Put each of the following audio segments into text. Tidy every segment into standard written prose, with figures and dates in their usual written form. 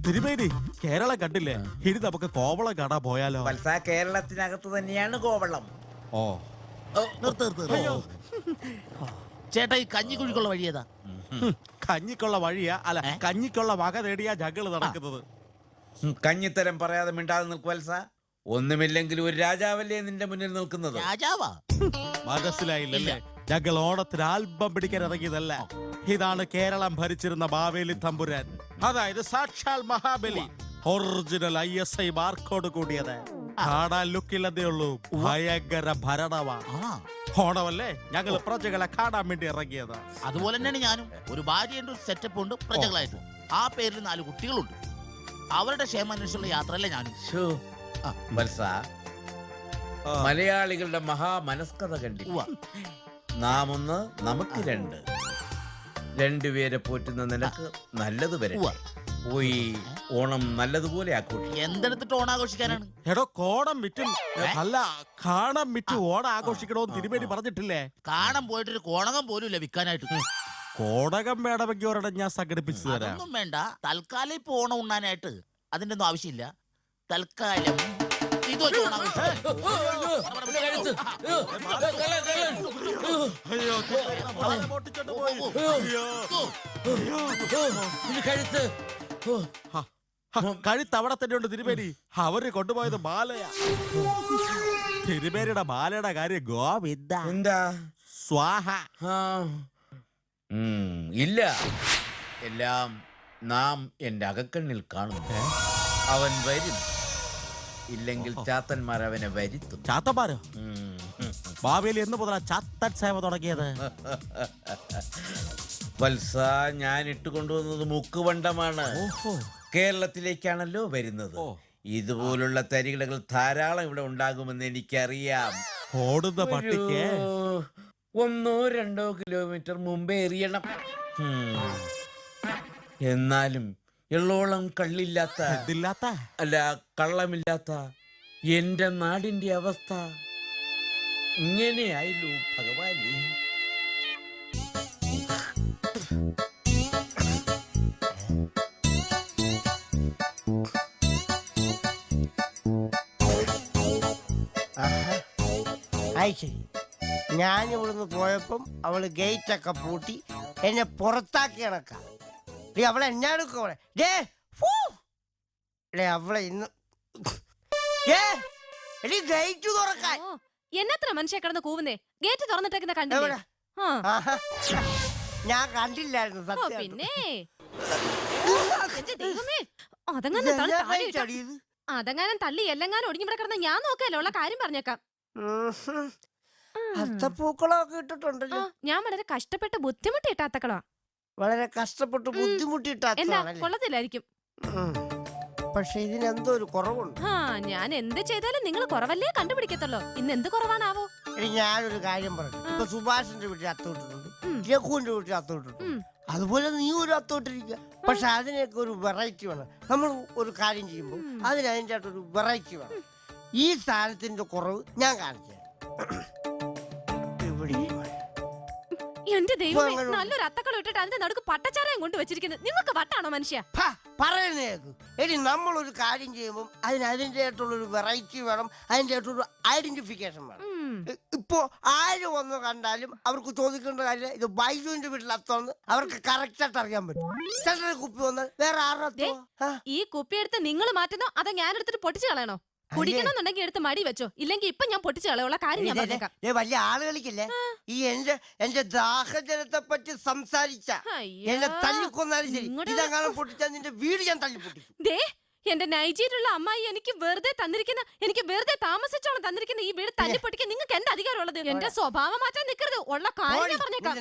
തിരുമേനി കേരളം കണ്ടില്ലേ? ഇനി നമുക്ക് കോവളം കാണാൻ പോയാലോ? കേരളത്തിനകത്ത് തന്നെയാണ് കോവളം. ഓ ചേട്ടാ, ഈ കഞ്ഞിക്കുഴിക്കുള്ള വഴിയേതാ? കഞ്ഞിക്കുള്ള വഴിയാ? അല്ല, കഞ്ഞിക്കുള്ള വക നേടിയാ ജഗള് നടക്കുന്നത്. കഞ്ഞിത്തരം പറയാതെ മിണ്ടാതെ നിൽക്കുവത്സ. ഒന്നുമില്ലെങ്കിലും ഒരു രാജാവല്ലേ നിന്റെ മുന്നിൽ നിൽക്കുന്നത്. രാജാവാ? മനസ്സിലായില്ലല്ലേ? ഞങ്ങൾ ഓണത്തിന് ആൽബം പിടിക്കാൻ ഇറങ്ങിയതല്ല. ഇതാണ് കേരളം ഭരിച്ചിരുന്ന മാവേലി തമ്പുരാൻ, അതായത് സാക്ഷാൽ മഹാബലി. ഒറിജിനൽ ISI മാർക്കോട് കൂടിയത്. കാണാൻ ലുക്കില്ലെന്നേ ഉള്ളൂ, ഭയങ്കര ഭരണമാ. ഓണമല്ലേ, ഞങ്ങൾ പ്രജകളെ കാണാൻ വേണ്ടി ഇറങ്ങിയത്. അതുപോലെ തന്നെയാണ് ഞാനും. ഒരു ഭാര്യയുണ്ട്, ഒരു സെറ്റപ്പ് ഉണ്ട്, പ്രജകളായിട്ട്. ആ പേരിൽ 4 കുട്ടികളുണ്ട്. അവരുടെ ക്ഷേമാന്വേഷണമുള്ള യാത്രയല്ലേ ഞാനും. വത്സ, മലയാളികളുടെ മഹാമനസ്കത കണ്ടില്ല. നാം 1, നമുക്ക് 2. 2 പേരെ പോറ്റുന്ന നിനക്ക് നല്ലത് വരെ പോയി ഓണം നല്ലതുപോലെ ആഘോഷിക്കും. എന്തെടുത്തിട്ട് ഓണം ആഘോഷിക്കാനാണ്? എടോ, കോണം വിറ്റും അല്ല, കാണം വിറ്റ് ഓണം ആഘോഷിക്കണോന്ന് തിരുമേനി പറഞ്ഞിട്ടില്ലേ? കാണാൻ പോയിട്ടൊരു കോണകം പോലും ഇല്ല വിൽക്കാനായിട്ട്. കോടകം വേണമെങ്കിൽ ഒരെണ്ണം ഞാൻ സംഘടിപ്പിച്ചു തരാം. ഒന്നും വേണ്ട, തൽക്കാലം ഇപ്പൊ ഓണം ഉണ്ണാനായിട്ട് അതിന്റെ ഒന്നും ആവശ്യമില്ല. തൽക്കാലം ഇത് വെച്ച് ഓണം കഴുത്ത് അവിടെ തന്നെ ഉണ്ട് തിരുമേനി. അവര് കൊണ്ടുപോയത് മാലയാ. തിരുമേനിയുടെ മാലയുടെ കാര്യം ഗോവിന്ദ. എന്താ സ്വാഹ. ഇല്ല, എല്ലാം നാം എന്റെ അകക്കണ്ണിൽ കാണുന്നു. അവൻ വരും, ഇല്ലെങ്കിൽ ചാത്തന്മാർ അവനെ വരുത്തും. ചാത്തന്മാരോ? മാവേലി എന്ന് മുതലാ ചാത്തൻ സേവ തുടങ്ങിയത്? വത്സ, ഞാൻ ഇട്ടുകൊണ്ടുവന്നത് മുക്കുവണ്ടമാണ്. കേരളത്തിലേക്കാണല്ലോ വരുന്നത്. ഇതുപോലുള്ള തരികിടകൾ ധാരാളം ഇവിടെ ഉണ്ടാകുമെന്ന് എനിക്കറിയാം. ഓടുന്ന പട്ടിക്ക് 1-2 കിലോമീറ്റർ മുമ്പേ എറിയണം. എന്നാലും എള്ളോളം കള്ളില്ലാത്ത അല്ല കള്ളമില്ലാത്ത എന്റെ നാടിന്റെ അവസ്ഥ ഇങ്ങനെയായല്ലോ ഭഗവാനേ. ശരി, ഞാൻ ഇവിടുന്ന് പോയപ്പം അവള് ഗേറ്റൊക്കെ പൂട്ടി എന്നെ പുറത്താക്കി കണക്കാം. അവളെ എന്നാടുക്കും അവളെ ഇന്ന് ഗേറ്റ് തുറക്കാൻ. എന്നത്ര മനുഷ്യ കിടന്ന് കൂവുന്നേ? ഗേറ്റ് തുറന്നിട്ടേക്കുന്ന കണ്ടില്ല? ഞാൻ കണ്ടില്ലായിരുന്നു സത്യം. പിന്നെ അതങ്ങാനും തള്ളി എല്ലെങ്ങാനും ഒടുങ്ങി ഇവിടെ കിടന്ന ഞാൻ നോക്കാലോ. ഉള്ള കാര്യം പറഞ്ഞേക്കാം. അത്തപ്പൂക്കളൊക്കെ ഇട്ടിട്ടുണ്ടല്ലോ. ഞാൻ വളരെ കഷ്ടപ്പെട്ട് ബുദ്ധിമുട്ടിട്ട അത്തക്കളാ. വളരെ കഷ്ടപ്പെട്ട് ബുദ്ധിമുട്ടിട്ട കൊള്ളത്തില്ലായിരിക്കും. പക്ഷെ ഇതിനെന്തോ ഒരു കുറവുണ്ട്. ഞാൻ എന്ത് ചെയ്താലും നിങ്ങൾ കുറവല്ലേ കണ്ടുപിടിക്കത്തുള്ളൂ. ഇന്ന് എന്ത് കുറവാണാവോ? ഞാനൊരു കാര്യം പറഞ്ഞു. ഇപ്പൊ സുഭാഷിന്റെ വീട്ടിൽ അത്തോട്ടിട്ടുണ്ട്, രഘുവിന്റെ വീട്ടിൽ അത്തോട്ടിട്ടുണ്ട്. അതുപോലെ നീ ഒരു അത്തോട്ടിരിക്കുക. പക്ഷെ അതിനൊക്കെ ഒരു വെറൈറ്റി വേണം. നമ്മൾ ഒരു കാര്യം ചെയ്യുമ്പോൾ അതിന്റെ ഒരു വെറൈറ്റി വേണം. ഈ സാധനത്തിന്റെ കുറവ് ഞാൻ കാണിച്ചു തരാം. എന്റെ ദൈവമേ, നല്ലൊരു അത്തക്കള ഇട്ടിട്ട് അതിന്റെ നടുക്ക് പട്ടച്ചാരയും കൊണ്ട് വെച്ചിരിക്കുന്നത്. നിങ്ങൾക്ക് വട്ടാണോ മനുഷ്യ? പറയുന്നേക്ക്. എടി, നമ്മളൊരു കാര്യം ചെയ്യുമ്പോൾ അതിന്റെ ആയിട്ടുള്ളൊരു വെറൈറ്റി വേണം, അതിന്റെ ആയിട്ടുള്ള ഐഡന്റിഫിക്കേഷൻ വേണം. ഇപ്പോ ആര് വന്ന് കണ്ടാലും അവർക്ക് ചോദിക്കേണ്ട കാര്യം ഇത് ബൈജുവിന്റെ വീട്ടിൽ അത്തോന്ന് അവർക്ക് കറക്റ്റ് ആയിട്ട് അറിയാൻ പറ്റും. സെൻട്രൽ കുപ്പി വന്നാൽ വേറെ ആരുടെ? ഈ കുപ്പി എടുത്ത് നിങ്ങൾ മാറ്റുന്നോ അതോ ഞാൻ എടുത്തിട്ട് പൊട്ടിച്ചു കളയണോ? കുടിക്കണമെന്നുണ്ടെങ്കിൽ എടുത്ത് മടി വെച്ചോ, ഇല്ലെങ്കിൽ ഇപ്പൊ ഞാൻ പൊട്ടിച്ചു കളയുള്ള കാര്യം ഞാൻ പറഞ്ഞേക്കാം. വലിയ ആളുകളിക്കില്ലേ ഈ എന്റെ ദാഹജലത്തെ പറ്റി സംസാരിച്ച എന്നെ തല്ലിക്കൊന്നാലും ശരി, ഇതെങ്ങാനും പൊട്ടിച്ചാൽ നിന്റെ വീട് ഞാൻ തല്ലി പൊട്ടിക്കും. എന്റെ നൈജീരിയുള്ള അമ്മായി എനിക്ക് വെറുതെ താമസിച്ചോളം തന്നിരിക്കുന്ന ഈ വീട് തല്ലി പൊട്ടിക്കാൻ നിങ്ങൾക്ക് എന്റെ അധികാരമുള്ളത്. എന്റെ സ്വഭാവം മാറ്റാൻ നിൽക്കരുത്. ഉള്ള കാര്യം പറഞ്ഞേക്കാം.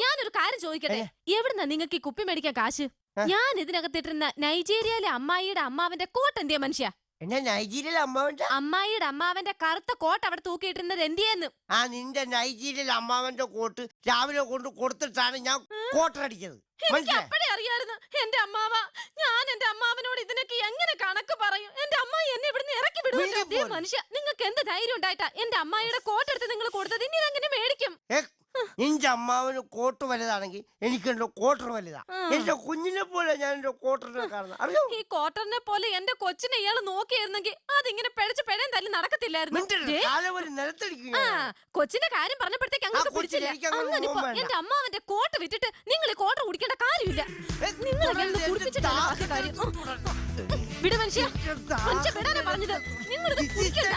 ഞാനൊരു കാര്യം ചോദിക്കട്ടെ, എവിടുന്നാ നിങ്ങൾക്ക് ഈ കുപ്പി മേടിക്കാൻ കാശ്? ഞാൻ ഇതിനകത്തിട്ടിരുന്ന നൈജീരിയയിലെ അമ്മായിയുടെ അമ്മാവന്റെ കോട്ട് എന്തിയാ മനുഷ്യ? നൈജീരിയയിലെ അമ്മായിയുടെ അമ്മാവന്റെ കറുത്ത കോട്ട് അവിടെ തൂക്കിയിട്ടിരുന്നത് എന്തിയെന്ന്? നിന്റെ നൈജീരിയയിലെ അമ്മാവന്റെ കോട്ട് രാവിലെ കൊണ്ട് കൊടുത്തിട്ടാണ് ഞാൻ കോട്ടടിച്ചത്. എനിക്ക് അപ്പഴേ അറിയായിരുന്നു എന്റെ അമ്മാവ. ഞാൻ എന്റെ അമ്മാവനോട് ഇതിനൊക്കെ എങ്ങനെ കണക്ക് പറയും? എന്റെ അമ്മായി എന്നെ ഇവിടുന്ന് ഇറക്കി വിടും. മനുഷ്യ, നിങ്ങൾക്ക് എന്ത് ധൈര്യം ഉണ്ടായിട്ടാ എന്റെ അമ്മായിയുടെ കോട്ട് എടുത്ത് നിങ്ങൾ കൊടുത്തത്? ഇനി ഇതെങ്ങനെ മേടിക്കും? നിന്റെ അമ്മാവന് കോട്ട് വലുതാണെങ്കിൽ എനിക്ക് എന്റെ കോട്ടർ വലുതാ. എന്റെ കുഞ്ഞിനെ പോലെ ഞാൻ എന്റെ കോട്ടറിനെ കാണുന്നത് അറിയോ? ഈ ക്വാർട്ടറിനെ പോലെ എന്റെ കൊച്ചിനെ ഇയാള് നോക്കിയിരുന്നെങ്കിൽ അതിങ്ങനെ പിഴച്ച് പിഴയും തല്ലി നടക്കത്തില്ലായിരുന്നു. ദേ, കാലവര് നിലത്തടിക്കുക. കൊച്ചിന്റെ കാര്യം പറഞ്ഞപ്പോഴത്തേക്ക് അങ്ങോട്ട് പിടിച്ചില്ല. അങ്ങനിപ്പോ എന്റെ അമ്മാവന്റെ കോട്ട് വിറ്റിട്ട് നിങ്ങൾ ഈ കോട്ടർ കുടിക്കേണ്ട കാര്യമില്ല. നിങ്ങൾ കുടിപ്പിച്ചിട്ടാണ് ബാക്കി കാര്യം. വിട് മനുഷ്യ, മനുഷ്യ വിടാനാ പറഞ്ഞത്. നിങ്ങളിത് കുടിക്കണ്ട.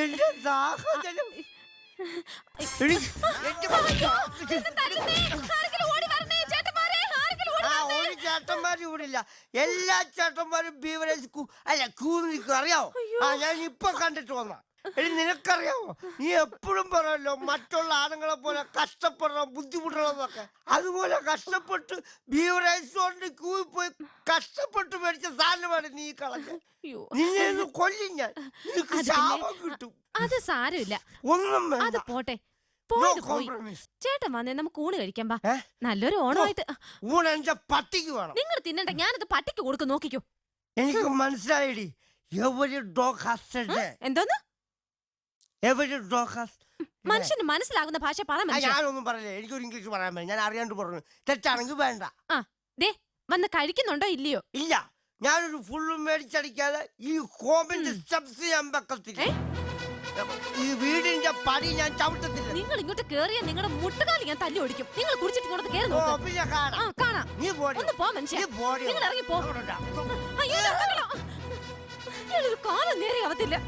എന്റെ ദാഹജലം. ഒരു ചേട്ടന്മാരും ഇവിടെ ഇല്ല. എല്ലാ ചേട്ടന്മാരും ബീവറേജ് ക്യൂ നിൽക്കും അറിയാവോ? ഞാൻ ഇപ്പൊ കണ്ടിട്ട് വന്ന. നിനക്കറിയാവോ, നീ എപ്പോഴും പറയല്ലോ മറ്റുള്ള ആണുങ്ങളെ പോലെ കഷ്ടപ്പെടണം ബുദ്ധിമുട്ടണം എന്നൊക്കെ. അതുപോലെ കഷ്ടപ്പെട്ട് ബീവറേജ് കൊണ്ട് ക്യൂ പോയി കഷ്ടപ്പെട്ട് മേടിച്ച സാധനമാണ് നീ കളഞ്ഞത്. നിന്നെ ഒന്ന് കൊല്ലും ഞാൻ. നിനക്ക് ശാപം കിട്ടും. അത് സാരമില്ല, ഒന്നും അത് വേണ്ട. പോട്ടെ. No പോയത് പോയി. compromise. ചേട്ടൻ വന്നേ നമുക്ക് ഊണ് കഴിക്കാൻ പാ. ഏ? നല്ലൊരു ഓണമായിട്ട്. ഊണ് എന്റെ പട്ടിക്ക് വേണം. നിങ്ങൾ തിന്നണ്ട, ഞാനത് പട്ടിക്ക് കൊടുക്കും. നോക്കിക്കോ. എനിക്ക് മനസ്സിലായിടി. Every dog has a day. എന്തോന്ന്? Every dog has. മനുഷ്യന് മനസ്സിലാകുന്ന ഭാഷ പറ മനുഷ്യ. ഞാനൊന്നും പറഞ്ഞില്ല. എനിക്കൊരു ഇംഗ്ലീഷ് പറയാൻ പറ്റും. ഞാൻ അറിയാണ്ട് പറഞ്ഞു. തെറ്റാണെങ്കിൽ വേണ്ട. ആ ദേ വന്ന് കഴിക്കുന്നുണ്ടോ ഇല്ലയോ? ഇല്ല, ഞാനൊരു ഫുള്ള് മേടിച്ചടിക്കാതെ ഈ ഹോമിന്റെ സ്റ്റെപ്സ് ഞാൻ വെക്കത്തില്ല. ഈ വീടിന്റെ പടി ഞാൻ ചവിട്ടത്തില്ല. നിങ്ങൾ ഇങ്ങോട്ട് കേറിയ നിങ്ങളുടെ മുട്ടുകാലി ഞാൻ തല്ലി ഓടിക്കും. നിങ്ങൾ കുടിച്ചിട്ട് ഇങ്ങോട്ട് കേറി ഓ, നോക്ക്. പിന്നെ കാണാം. ആ കാണാം. നീ പോടി. ഒന്ന് പോ മനുഷ്യ. നീ പോടി. നിങ്ങൾ ഇറങ്ങി പോ. അയ്യോ ഇറങ്ങണം. ഇയാളൊരു കാലം നേരെ ആവത്തില്ല.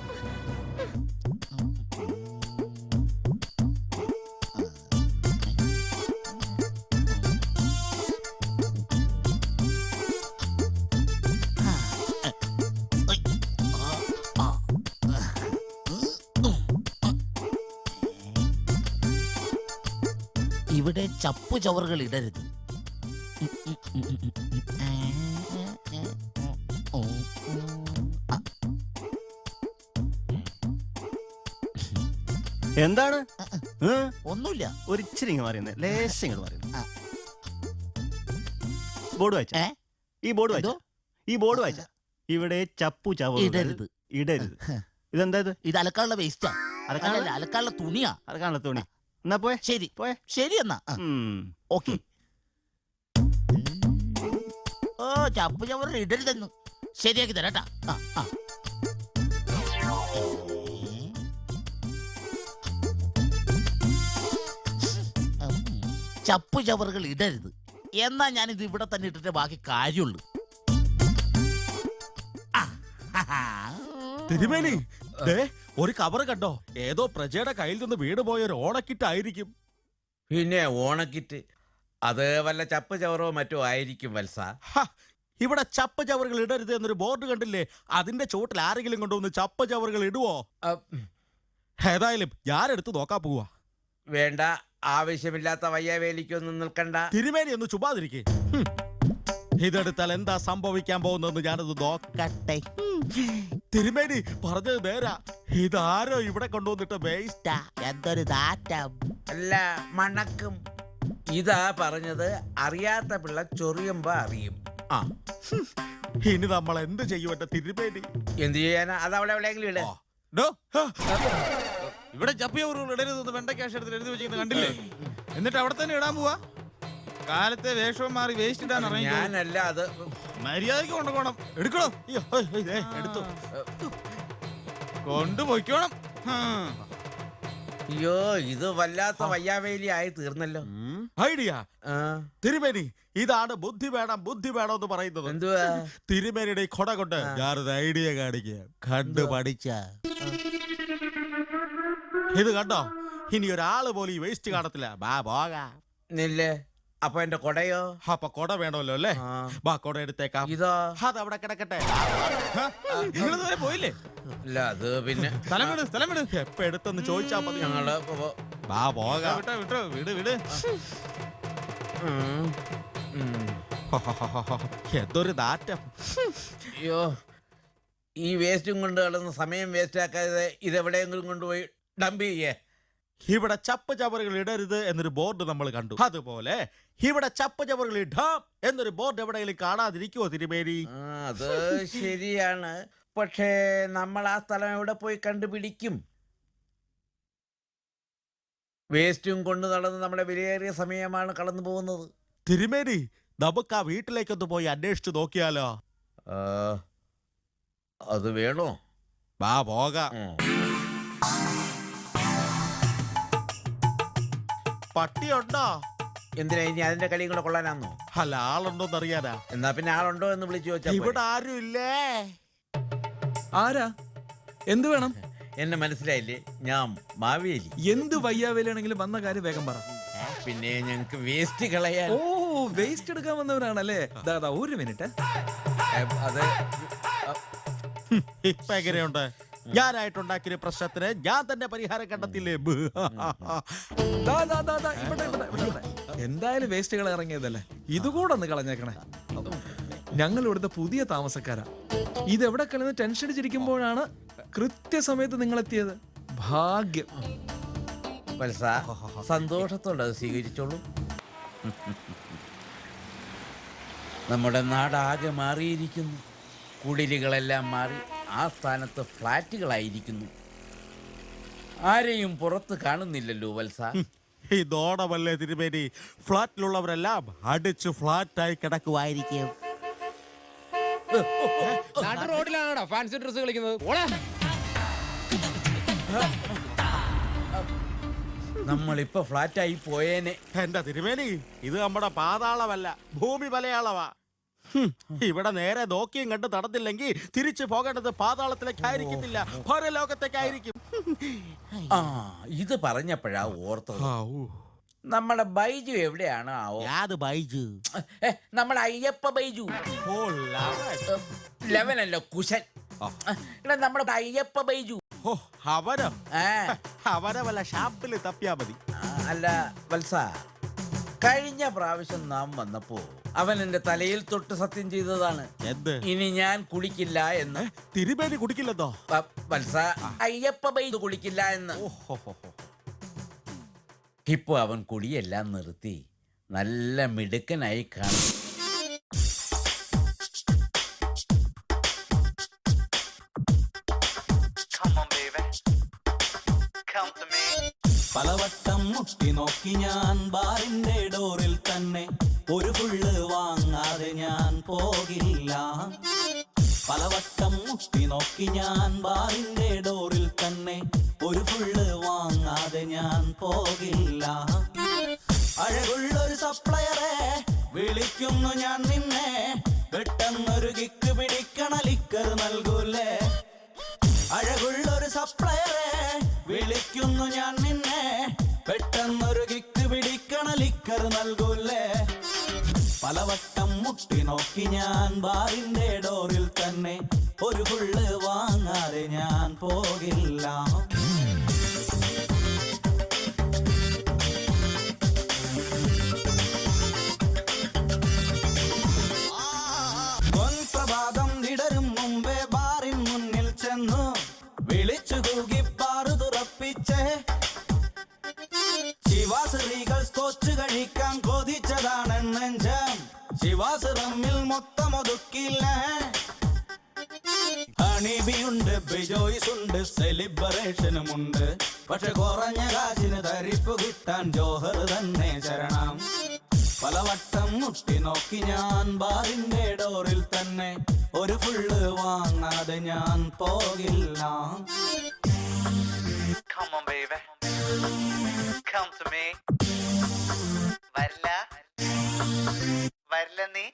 ഇവിടെ ചപ്പു ചവറുകൾ ഇടരുത്. എന്താണ് ഒന്നുമില്ല. ഒരു ഇച്ചിരി പറയുന്നത് ലേശം ഇങ്ങോട്ട് പറയുന്നത്. ബോർഡ് വായിച്ച ഏ? ഈ ബോർഡ് വായിച്ച എന്തോ? ഈ ബോർഡ് വായിച്ച ഇവിടെ ചപ്പു ചവറുകൾ ഇടരുത്. ഇടരുത്. ഇതെന്താ ഇത്? ഇത് അലക്കാനുള്ള വേസ്റ്റാ. അലക്കാനുള്ള അലക്കാനുള്ള തുണിയാ. അലക്കാനുള്ള തുണി. എന്നാ പോയെ ശരി പോയെ. ശരി എന്നാ. ഓക്കെ. ഓ ചപ്പു ചവറിൽ ഇടരുതെന്ന് ശരിയാക്കി തരാട്ടാ. ചപ്പു ചവറുകൾ ഇടരുത്. എന്നാ ഞാനിത് ഇവിടെ തന്നെ ഇട്ടിട്ട് ബാക്കി കാര്യമുള്ളൂ. തിരുമേനി ദേ ഒരു കവർ കണ്ടോ? ഏതോ പ്രജയുടെ കയ്യിൽ നിന്ന് വീട് പോയ ഒരു ഓണക്കിട്ടായിരിക്കും. പിന്നെ ഓണക്കിറ്റ് അത് വല്ല ചപ്പ് ചവറോ മറ്റോ ആയിരിക്കും വത്സ. ഹ, ഇവിടെ ചപ്പ് ചവറുകൾ ഇടരുത് എന്നൊരു ബോർഡ് കണ്ടില്ലേ? അതിന്റെ ചോട്ടിൽ ആരെങ്കിലും കൊണ്ടുവന്ന് ചപ്പ് ചവറുകൾ ഇടുവോ? ഏതായാലും ഞാനെടുത്ത് നോക്കാൻ പോവാ. വേണ്ട, ആവശ്യമില്ലാത്ത വയ്യാവേലിക്കൊന്നും നിൽക്കണ്ട. തിരുമേനി ഒന്ന് ചുമ്മാതിരിക്കേ. ഇതെടുത്താൽ എന്താ സംഭവിക്കാൻ പോകുന്നതെന്ന് ഞാനത് നോക്കട്ടെ. തിരുമേനി പറഞ്ഞത് നേരാ. ഇതാരോ ഇവിടെ കൊണ്ടുവന്നിട്ട് വേസ്റ്റ്. എന്തൊരു ദാറ്റം. അല്ല, മണക്കും. ഇതാ പറഞ്ഞത്, അറിയാത്ത പിള്ള ചൊറിയുമ്പോ അറിയും. ആ, ഇനി നമ്മൾ എന്ത് ചെയ്യും എന്റെ തിരുമേനി? എന്ത് ചെയ്യാനാ? അത് അവിടെ എവിടെയെങ്കിലും ഇടേ. ഡോ, ഹ, ഇവിടെ ചപ്പിയവറുകൾ ഇടരുതെന്ന് വെണ്ടക്കാശത്തിൽ എഴുതി വെച്ചിരുന്നത് കണ്ടില്ലേ? എന്നിട്ട് അവിടെ തന്നെ ഇടാൻ പോവാ. കാലത്തെ വേഷവും മാറി വേസ്റ്റ് ഇടാൻ ഇറങ്ങി. ഞാനല്ല, അത് മര്യാദക്ക് കൊണ്ടുപോകണം. എടുക്കണോ? അയ്യോ, ദേ, എടുത്തു. കൊണ്ടുപോയിക്കോണം. അയ്യോ, ഇത് വല്ലാത്ത വയ്യാവേലി ആയി തീർന്നല്ലോ. ഐഡിയ. ആ, തിരുമേനി, ഇതാണ് ബുദ്ധി വേണം എന്ന് പറയുന്നത്. എന്തുവാ? തിരുമേനിയുടെ ഈ കൊട കൊണ്ട് ഞാനൊരു ഐഡിയ കാണിക്കുക. കണ്ടു പഠിച്ച ഇത് കണ്ടോ? ഇനി ഒരാള് പോലും ഈ വേസ്റ്റ് കാണത്തില്ല. ബാ പോകാം. നില്ലേ, അപ്പൊ എന്റെ കൊടയോ? അപ്പൊ കൊട വേണമല്ലോ അല്ലേ? ആ. ബാ കൊട എടുത്തേക്കാം. ഇതോ? അതവിടെ കിടക്കട്ടെ. നിങ്ങളിതുവരെ പോയില്ലേ? അല്ല, അത് പിന്നെ സ്ഥലം വിട്. എപ്പ എടുത്തെന്ന് ചോദിച്ചാ മതി. ഞങ്ങള് ബാ പോകാം. വിട്ടോ വിട്. ഉം. ഉം. എന്തൊരു നാറ്റം. അയ്യോ, ഈ വേസ്റ്റും കൊണ്ട് കളന്ന് സമയം വേസ്റ്റ് ആക്കാതെ ഇതെവിടെയെങ്കിലും കൊണ്ടുപോയി ഡംപ് ചെയ്യേ. ഇവിടെ ചപ്പ് ചവറുകൾ ഇടരുത് എന്നൊരു ബോർഡ് നമ്മൾ കണ്ടു. അതുപോലെ ഇവിടെ ചപ്പ് ചവറുകൾ ഇടാം എന്നൊരു ബോർഡ് എവിടെയെങ്കിലും കാണാതിരിക്കുവോ തിരുമേനി? അത് ശരിയാണ്. പക്ഷേ നമ്മൾ ആ സ്ഥലം എവിടെ പോയി കണ്ടുപിടിക്കും? വേസ്റ്റും കൊണ്ട് നടന്ന് നമ്മുടെ വിലയേറിയ സമയമാണ് കടന്നു പോകുന്നത്. തിരുമേനി, നമുക്ക് ആ വീട്ടിലേക്കൊന്ന് പോയി അന്വേഷിച്ചു നോക്കിയാലോ? ആ, അത് വേണോ? വാ പോകാം. പട്ടിയുണ്ടോ? എന്തിനാ ഇനി അതിന്റെ കളിയും കൂടെ കൊള്ളാനാന്നോ? അല്ല, ആളുണ്ടോന്ന് അറിയാനാ. എന്നാ പിന്നെ ആളുണ്ടോ എന്ന് വിളിച്ചു ചോദിച്ചാ ഇവിടെ ആരും ഇല്ലേ? ആരാ? എന്ത് വേണം? എന്നെ മനസ്സിലായില്ലേ? ഞാൻ മാവേലി. എന്ത് വയ്യാവേലാണെങ്കിലും വന്ന കാര്യം വേഗം പറ. പിന്നെ ഞങ്ങക്ക് വേസ്റ്റ് കളയാൻ. ഓ, വേസ്റ്റ് എടുക്കാൻ വന്നവരാണല്ലേ? ദാ ഒരു മിനിറ്റ്. അത് ഇപ്പൊ എങ്ങനെയുണ്ട്? ഞാനായിട്ടുണ്ടാക്കിയ പ്രശ്നത്തിന് ഞാൻ തന്നെ പരിഹാരം കണ്ടെത്തില്ലേ? ഇവിടെ. എന്തായാലും വേസ്റ്റുകൾ ഇറങ്ങിയതല്ലേ, ഇതുകൂടെ ഒന്ന് കളഞ്ഞേക്കണേ. ഞങ്ങൾ ഇവിടുത്തെ പുതിയ താമസക്കാരാ. ഇതെവിടെ കളഞ്ഞ് ടെൻഷൻ അടിച്ചിരിക്കുമ്പോഴാണ് കൃത്യസമയത്ത് നിങ്ങൾ എത്തിയത്. ഭാഗ്യം. വത്സ, സന്തോഷത്തോടെ അത് സ്വീകരിച്ചോളൂ. നമ്മുടെ നാടാകെ മാറിയിരിക്കുന്നു. കുടിലുകളെല്ലാം മാറി ആ സ്ഥാനത്ത് ഫ്ലാറ്റുകളായിരിക്കുന്നു. ആരെയും പുറത്ത് കാണുന്നില്ലല്ലോ വത്സ. ഇതോടമല്ലേ തിരുമേനി, ഫ്ലാറ്റിലുള്ളവരെല്ലാം അടിച്ചു ഫ്ലാറ്റായി കിടക്കുവായിരിക്കും. റോഡിലാണോ ഫാൻസി ഡ്രസ് കളിക്കുന്നത്? നമ്മളിപ്പോ ഫ്ലാറ്റായി പോയേനെ. എന്റെ തിരുമേനി, ഇത് നമ്മുടെ പാതാളമല്ല, ഭൂമി മലയാളമാ. ഇവിടെ നേരെ നോക്കിയും കണ്ട് നടന്നില്ലെങ്കിൽ തിരിച്ചു പോകേണ്ടത് പാതാളത്തിലേക്കായിരിക്കത്തില്ല, പരലോകത്തേക്കായിരിക്കും. ആ, ഇത് പറഞ്ഞപ്പോഴാ ഓർത്തത്. നമ്മുടെ ബൈജു എവിടെയാണ് ആവോ? ബൈജു? നമ്മുടെ അയ്യപ്പ ബൈജു. ലെവനല്ലോ കുശൻ. നമ്മുടെ അയ്യപ്പ ബൈജു. അവരവല്ല ഷാപ്പിൽ തപ്പിയാ മതി. അല്ല വത്സ, കഴിഞ്ഞ പ്രാവശ്യം നാം വന്നപ്പോ അവൻ എന്റെ തലയിൽ തൊട്ട് സത്യം ചെയ്തതാണ്. എന്ത്? ഇനി ഞാൻ കുളിക്കില്ല എന്ന്. തിരുമേനി കുടിക്കില്ലെന്നോ? വത്സ, അയ്യപ്പ ബൈജു കുളിക്കില്ല എന്ന്. ഇപ്പൊ അവൻ കുടിയെല്ലാം നിർത്തി നല്ല മിടുക്കനായി കാണും. പലവട്ടം മുട്ടി നോക്കി ഞാൻ ബാറിന്റെ ഡോറിൽ തന്നെ, ഒരു ഫുള്ള് വാങ്ങാതെ ഞാൻ പോകില്ല. പലവട്ടം മുട്ടി നോക്കി ഞാൻ ബാറിന്റെ ഡോറിൽ തന്നെ, ഒരു ഫുള്ള് വാങ്ങാതെ ഞാൻ പോകില്ല. അഴകുള്ളൊരു സപ്ലയറെ വിളിക്കുന്നു ഞാൻ നിന്നെ, പെട്ടെന്നൊരു കിക്ക് പിടിക്കണ ലിക്കർ നൽകൂലേ. അഴകുള്ളൊരു സപ്ലയറെ വിളിക്കുന്നു ഞാൻ നിന്നെ, പെട്ടെന്നൊരു കിക്ക് പിടിക്കണ ലിക്കർ നൽകൂലേ. പലവട്ടം മുട്ടി നോക്കി ഞാൻ ബാറിന്റെ ഡോറിൽ തന്നെ, ഒരു ഫുള്ള് വാങ്ങാതെ ഞാൻ പോകില്ല. പൊൻപ്രഭാതം വിടരും മുമ്പേ ബാറിൻ മുന്നിൽ ചെന്നു വിളിച്ചു കൂകി ബാറ് തുറപ്പിച്ചേ. ശിവാശ്രീകൾ സ്കോച്ച് കഴിക്കാൻ കൊതിച്ചതാണ് നെഞ്ചം, ശിവാസ് റമ്മിൽ മൊത്തം ഒതുക്കില്ല. ഹണിബിയുണ്ട്, ബിജോയ്സ് ഉണ്ട്, സെലിബ്രേഷനുമുണ്ട്. പക്ഷെ കുറഞ്ഞ കാശിന് തരിപ്പ് കിട്ടാൻ ജോഹർ തന്നെ ശരണം. പലവട്ടം മുട്ടി നോക്കി ഞാൻ ബാറിന്റെ ഡോറിൽ തന്നെ, ഒരു ഫുള്ള് വാങ്ങാതെ ഞാൻ പോകില്ല. Come on, baby. Come to me. വരില്ല നീ.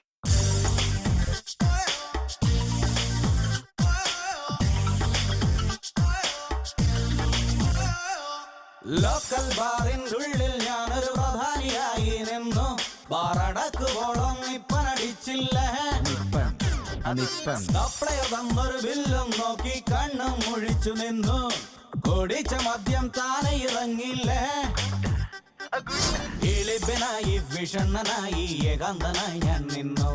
ലോക്കൽ ബാറിൻ്റെ ഉള്ളിൽ ഞാനൊരു പ്രധാനിയായി നിന്നു. ബാറടക്കുവോളം ഇപ്പനടിച്ചില്ല. സപ്ലയർ തന്നൊരു ബില്ലും നോക്കി കണ്ണും മുഴിച്ചു നിന്നു. കുടിച്ച മദ്യം താനെ ഇറങ്ങില്ലേ. ഇളിബനായി വിഷണ്ണനായി ഏകാന്തനായി ഞാൻ നിന്നു.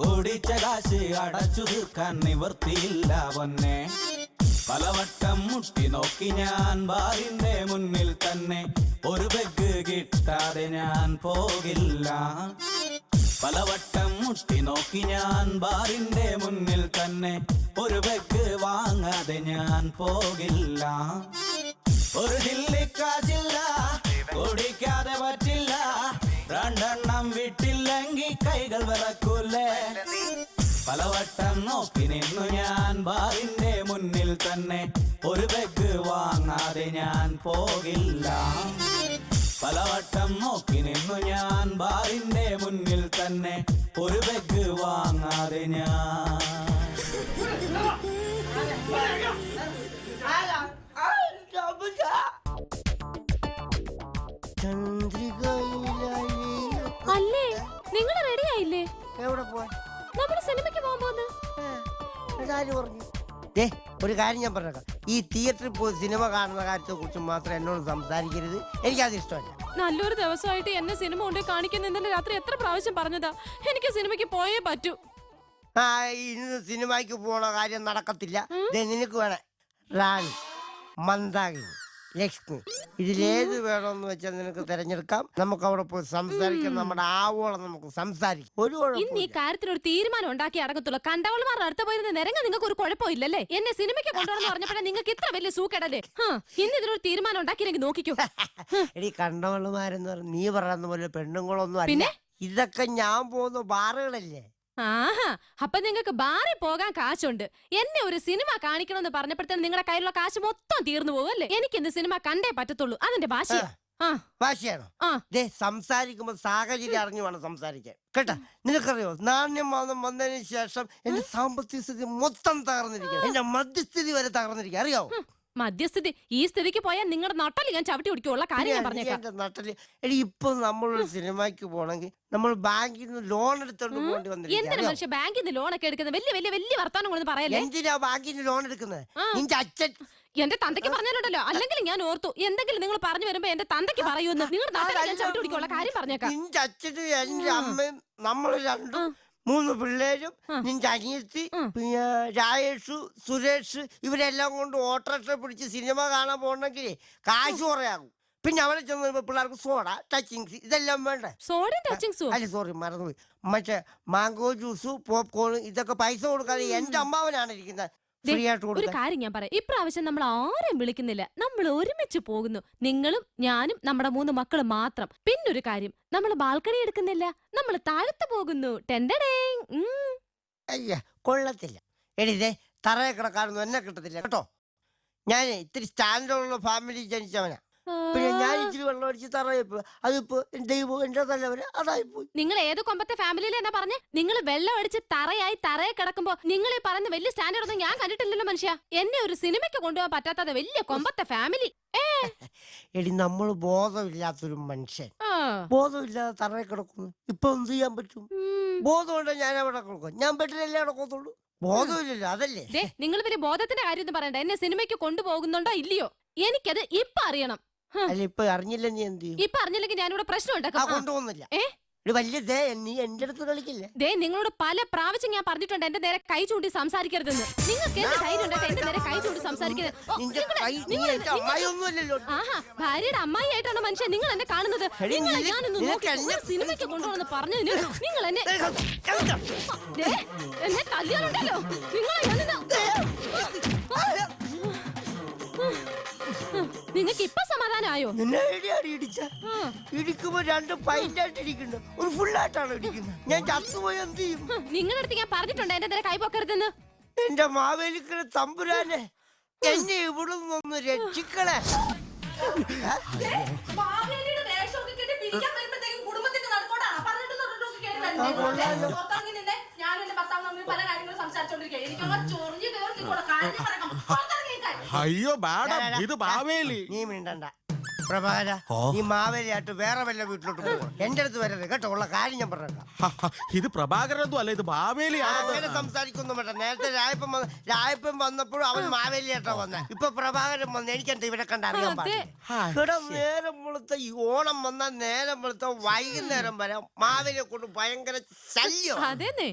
കുടിച്ച കാശ് അടച്ചു തീർക്കാൻ നിവർത്തിയില്ല പൊന്നെ. പലവട്ടം മുട്ടി നോക്കി ഞാൻ ബാറിന്റെ മുന്നിൽ തന്നെ ഒരു പെഗ് കിട്ടാതെ ഞാൻ പോകില്ല. പലവട്ടം മുട്ടി നോക്കി ഞാൻ ബാറിന്റെ മുന്നിൽ തന്നെ ഒരു പെഗ് വാങ്ങാതെ ഞാൻ പോകില്ല. ഒരു ഡില്ലിക്കാശില്ല, കുടിക്കാതെ പറ്റില്ല, രണ്ടെണ്ണം വിട്ടില്ലെങ്കിൽ കൈകൾ വിറക്കൂലേ. പലവട്ടം നോക്കി നിന്നു ഞാൻ ബാറിന്റെ മുന്നിൽ തന്നെ ഒരു പെഗ് വാങ്ങാതെ ഞാൻ പോകില്ല. പലവട്ടം നോക്കി നിന്നു ഞാൻ ബാറിന്റെ മുന്നിൽ തന്നെ ഒരു പെഗ് വാങ്ങാതെ ഞാൻ. അല്ലേ നിങ്ങൾ റെഡി ആയില്ലേ? എവിടെ പോവാൻ? നമ്മൾ സിനിമയ്ക്ക് പോകാൻ പോകുന്നു. ഇതാര് പറഞ്ഞു? ഒരു കാര്യം ഞാൻ പറഞ്ഞേക്കാം, ഈ തിയേറ്ററിൽ പോയി സിനിമ കാണുന്ന കാര്യത്തെ കുറിച്ച് മാത്രം എന്നോട് സംസാരിക്കരുത്. എനിക്കത് ഇഷ്ടമല്ല. നല്ലൊരു ദിവസമായിട്ട് എന്നെ സിനിമ കൊണ്ട് കാണിക്കുന്ന ഇന്നലെ രാത്രി എത്ര പ്രാവശ്യം പറഞ്ഞതാ എനിക്ക് സിനിമയ്ക്ക് പോയേ പറ്റൂ. ഇന്ന് സിനിമയ്ക്ക് പോണ കാര്യം നടക്കത്തില്ല. നിനക്ക് വേണേ റാണി, മന്ദാകിനി, ലക്ഷ്മി, ഇതിലേത് വേണമെന്ന് വെച്ചാൽ നിനക്ക് തിരഞ്ഞെടുക്കാം. നമുക്ക് അവിടെ പോയി സംസാരിക്കാം. നമ്മുടെ ആവോളം നമുക്ക് സംസാരിക്കാം. ഒരു ഇന്ന് ഈ കാര്യത്തിൽ ഒരു തീരുമാനം ഉണ്ടാക്കി അടങ്ങത്തുള്ളൂ. കണ്ടവളുമാരുടെ അടുത്ത് പോയിരുന്ന നിരങ്ങ നിങ്ങൾക്ക് ഒരു കുഴപ്പമില്ലല്ലേ? എന്നെ സിനിമയ്ക്ക് കൊണ്ടുവന്ന് പറഞ്ഞപ്പോഴേ നിങ്ങൾക്ക് ഇത്ര വലിയ സൂക്കേടല്ലേ? ഇന്ന് ഇതിനൊരു തീരുമാനം ഉണ്ടാക്കിയില്ലെങ്കിൽ നോക്കിക്കോ. എടി കണ്ടവളുമാരെന്ന് പറഞ്ഞ നീ പറയുന്ന പോലെ പെണ്ണുങ്ങളൊന്നും അല്ല. ഇതൊക്കെ ഞാൻ പോകുന്ന ബാറുകളല്ലേ. ആഹാ, അപ്പൊ നിങ്ങൾക്ക് ബാറിൽ പോകാൻ കാശുണ്ട്. എന്നെ ഒരു സിനിമ കാണിക്കണമെന്ന് പറഞ്ഞപ്പോഴത്തേന് നിങ്ങളുടെ കയ്യിലുള്ള കാശ് മൊത്തം തീർന്നു പോകും അല്ലേ? എനിക്ക് ഇന്ന് സിനിമ കണ്ടേ പറ്റത്തുള്ളൂ. അതിന്റെ ഭാഷയാ. ഭാഷയാണോ? സംസാരിക്കുമ്പോ സാഹചര്യം അറിഞ്ഞു വേണം സംസാരിക്കാൻ, കേട്ടാ. നിനക്കറിയോ, നാണ്യമാനം വന്നതിന് ശേഷം എന്റെ സാമ്പത്തിക സ്ഥിതി മൊത്തം തകർന്നിരിക്കുക. എന്റെ മധ്യസ്ഥിതി വരെ തകർന്നിരിക്കുക, അറിയാവോ? മധ്യസ്ഥിതി ഈ സ്ഥിതിക്ക് പോയാൽ നിങ്ങളുടെ നട്ടല് ഞാൻ ചവിട്ടി പിടിക്കുള്ള കാര്യം ഞാൻ പറഞ്ഞേക്കാം. നട്ടല് എടി, ഇപ്പൊ നമ്മളൊരു സിനിമയ്ക്ക് പോണെങ്കിൽ നമ്മൾ ബാങ്കിൽ നിന്ന് ലോൺ എടുത്തോണ്ട് പോകേണ്ടി വന്നിരിക്കും. എന്തിനാ മനുഷ്യ ബാങ്കിൽ നിന്ന് ലോൺ ഒക്കെ എടുക്കുന്നത്? വലിയ വലിയ വലിയ വർത്താനം കൊണ്ട് പറയല്ലേ. എന്തിനാ ബാങ്കിൽ നിന്ന് ലോൺ എടുക്കുന്നത്? നിന്റെ അച്ഛൻ എന്റെ തന്തയ്ക്ക് പറഞ്ഞിട്ടുണ്ടല്ലോ. അല്ലെങ്കിൽ ഞാൻ ഓർത്തു എന്തെങ്കിലും നിങ്ങൾ പറഞ്ഞു വരുമ്പോ എന്റെ തന്തയ്ക്ക് പറയുമെന്ന്. നിങ്ങളുടെ നട്ടല് ഞാൻ ചവിട്ടി പിടിക്കുള്ള കാര്യം പറഞ്ഞേക്കാം. നിന്റെ അച്ഛനും എന്റെ അമ്മയും നമ്മൾ രണ്ടും 3 പിള്ളേരും നിന്റെ അനിയത്തി, പിന്നെ രാജേഷ്, സുരേഷ്, ഇവരെല്ലാം കൊണ്ട് ഓട്ടോറിക്ഷ പിടിച്ച് സിനിമ കാണാൻ പോകണമെങ്കിൽ കാശ് കുറയാകും. പിന്നെ അവിടെ ചെന്ന് പിള്ളേർക്ക് സോഡ, ടച്ചിങ്സ് ഇതെല്ലാം വേണ്ടേ? അല്ല സോറി മറന്നുപോയി, മറ്റേ മാംഗോ ജ്യൂസ്, പോപ്കോൺ, ഇതൊക്കെ പൈസ കൊടുക്കാതെ എന്റെ അമ്മാവനാണ് ഇരിക്കുന്നത്. ഒരു കാര്യം ഞാൻ പറയാം, ഇപ്രാവശ്യം നമ്മൾ ആരെയും വിളിക്കുന്നില്ല. നമ്മൾ ഒരുമിച്ച് പോകുന്നു. നിങ്ങളും ഞാനും നമ്മുടെ 3 മക്കളും മാത്രം. പിന്നൊരു കാര്യം, നമ്മൾ ബാൽക്കണി എടുക്കുന്നില്ല, നമ്മൾ താഴത്ത് പോകുന്നു. അയ്യ കൊള്ളത്തില്ല. എടിതേ തറയെ കിടക്കാനൊന്നും എന്നെ കിട്ടത്തില്ല കേട്ടോ. ഞാൻ ഇത്തിരി സ്റ്റാൻഡേർഡുള്ള ഫാമിലി ജനിച്ചവനാ. പിന്നെ ഞാൻ ഇച്ചിരി വെള്ളം അടിച്ച് തറയപ്പോ അതിപ്പോ ദൈവം എന്റെ തലവരെ അതായിപ്പോയി. നിങ്ങൾ ഏത് കൊമ്പത്തെ ഫാമിലിയിൽ എന്നാ പറഞ്ഞേ? നിങ്ങൾ വെള്ളം അടിച്ച് തറയായി തറയെ കിടക്കുമ്പോ നിങ്ങൾ ഈ പറയുന്ന വലിയ സ്റ്റാൻഡേർഡ് ഒന്നും ഞാൻ കണ്ടിട്ടില്ലല്ലോ മനുഷ്യ. എന്നെ ഒരു സിനിമയ്ക്ക് കൊണ്ടുപോകാൻ പറ്റാത്ത വലിയ കൊമ്പത്തെ ഫാമിലി. എടി, നമ്മൾ ബോധമില്ലാത്തൊരു മനുഷ്യൻ ബോധമില്ലാതെ തറയെ കിടക്കുന്നു. ഇപ്പൊ എന്ത് ചെയ്യാൻ പറ്റും? ബോധമുണ്ടോ ഞാൻ അവിടെ കിടക്കും? ഞാൻ ബെഡിലല്ലേ കിടക്കത്തുള്ളൂ. ബോധമില്ലല്ലോ, അതല്ലേ. നിങ്ങൾ വലിയ ബോധത്തിന്റെ കാര്യം പറയണ്ട. എന്നെ സിനിമയ്ക്ക് കൊണ്ടുപോകുന്നുണ്ടോ ഇല്ലയോ എനിക്കത് ഇപ്പൊ അറിയണം. അല്ല, ഇപ്പൊ അറിഞ്ഞില്ല നീ എന്ത് ചെയ്യും? ഇപ്പൊ അറിഞ്ഞില്ലെങ്കിൽ ഞാനിവിടെ പ്രശ്നം ഉണ്ടാക്കും. കൊണ്ടുപോകുന്നില്ല. വലിയ നീ എന്റെ അടുത്ത് കളിക്കില്ലേ? നിങ്ങളോട് പല പ്രാവശ്യം ഞാൻ പറഞ്ഞിട്ടുണ്ട് എന്റെ നേരെ കൈ ചൂണ്ടി സംസാരിക്കരുതെന്ന്. നിങ്ങൾക്ക് എന്ത് ധൈര്യം ഉണ്ടായിട്ട് എന്റെ നേരെ കൈ ചൂണ്ടി സംസാരിക്കരുത്? ഭാര്യയുടെ അമ്മായി ആയിട്ടാണ് മനുഷ്യൻ നിങ്ങൾ എന്നെ കാണുന്നത്. ഞാനൊന്ന് നോക്കി സിനിമയ്ക്ക് കൊണ്ടുപോകണമെന്ന് പറഞ്ഞതിന് നിങ്ങൾ എന്നെ കല്യാണുണ്ടല്ലോ. നിങ്ങൾക്ക് ഇപ്പൊ സമാധാനമായോ? ഇടിക്കുമ്പോ 2 പൈൻ്റായിട്ട് ഇരിക്കുന്നു, ഒരു ഫുള്ളായിട്ടാണ് ഇടിക്കുന്നത്. ഞാൻ ചത്തുപോയി എന്ത് ചെയ്യും? നിങ്ങളുടെ അടുത്ത് ഞാൻ പറഞ്ഞിട്ടുണ്ട് എന്റെ നേരെ കൈ പൊക്കരുതെന്ന്. എന്റെ മാവേലിക്കര തമ്പുരാനെ, എന്നെ ഇവിടെ നിന്നൊന്ന് രക്ഷിക്കളെ. അയ്യോ മാഡം, ഇത് മാവേലി. നീ മിണ്ടണ്ട പ്രഭാകര. നീ മാവേലിയായിട്ട് വേറെ വല്ല വീട്ടിലോട്ട് പോകും. എന്റെ അടുത്ത് വരരുത് കേട്ടോ. ഉള്ള കാര്യം ഞാൻ പറഞ്ഞേക്കാം. ഇത് പ്രഭാകരനൊന്നും അല്ല, ഇത് മാവേലിയാണ്. അങ്ങനെ സംസാരിക്കൊന്നും വേണ്ട. നേരത്തെ രായപ്പൻ വന്നപ്പോഴും അവൻ മാവേലിയായിട്ടാ വന്നെ. ഇപ്പൊ പ്രഭാകരൻ വന്ന് എനിക്കെന്താ ഇവിടെ കണ്ടറിയാൻ പാടില്ല. നേരം വെളുത്ത ഈ ഓണം വന്നാൽ നേരം വെളുത്ത വൈകുന്നേരം വരെ മാവേലിയെ കൊണ്ട് ഭയങ്കര ശല്യം. അതേന്നെ.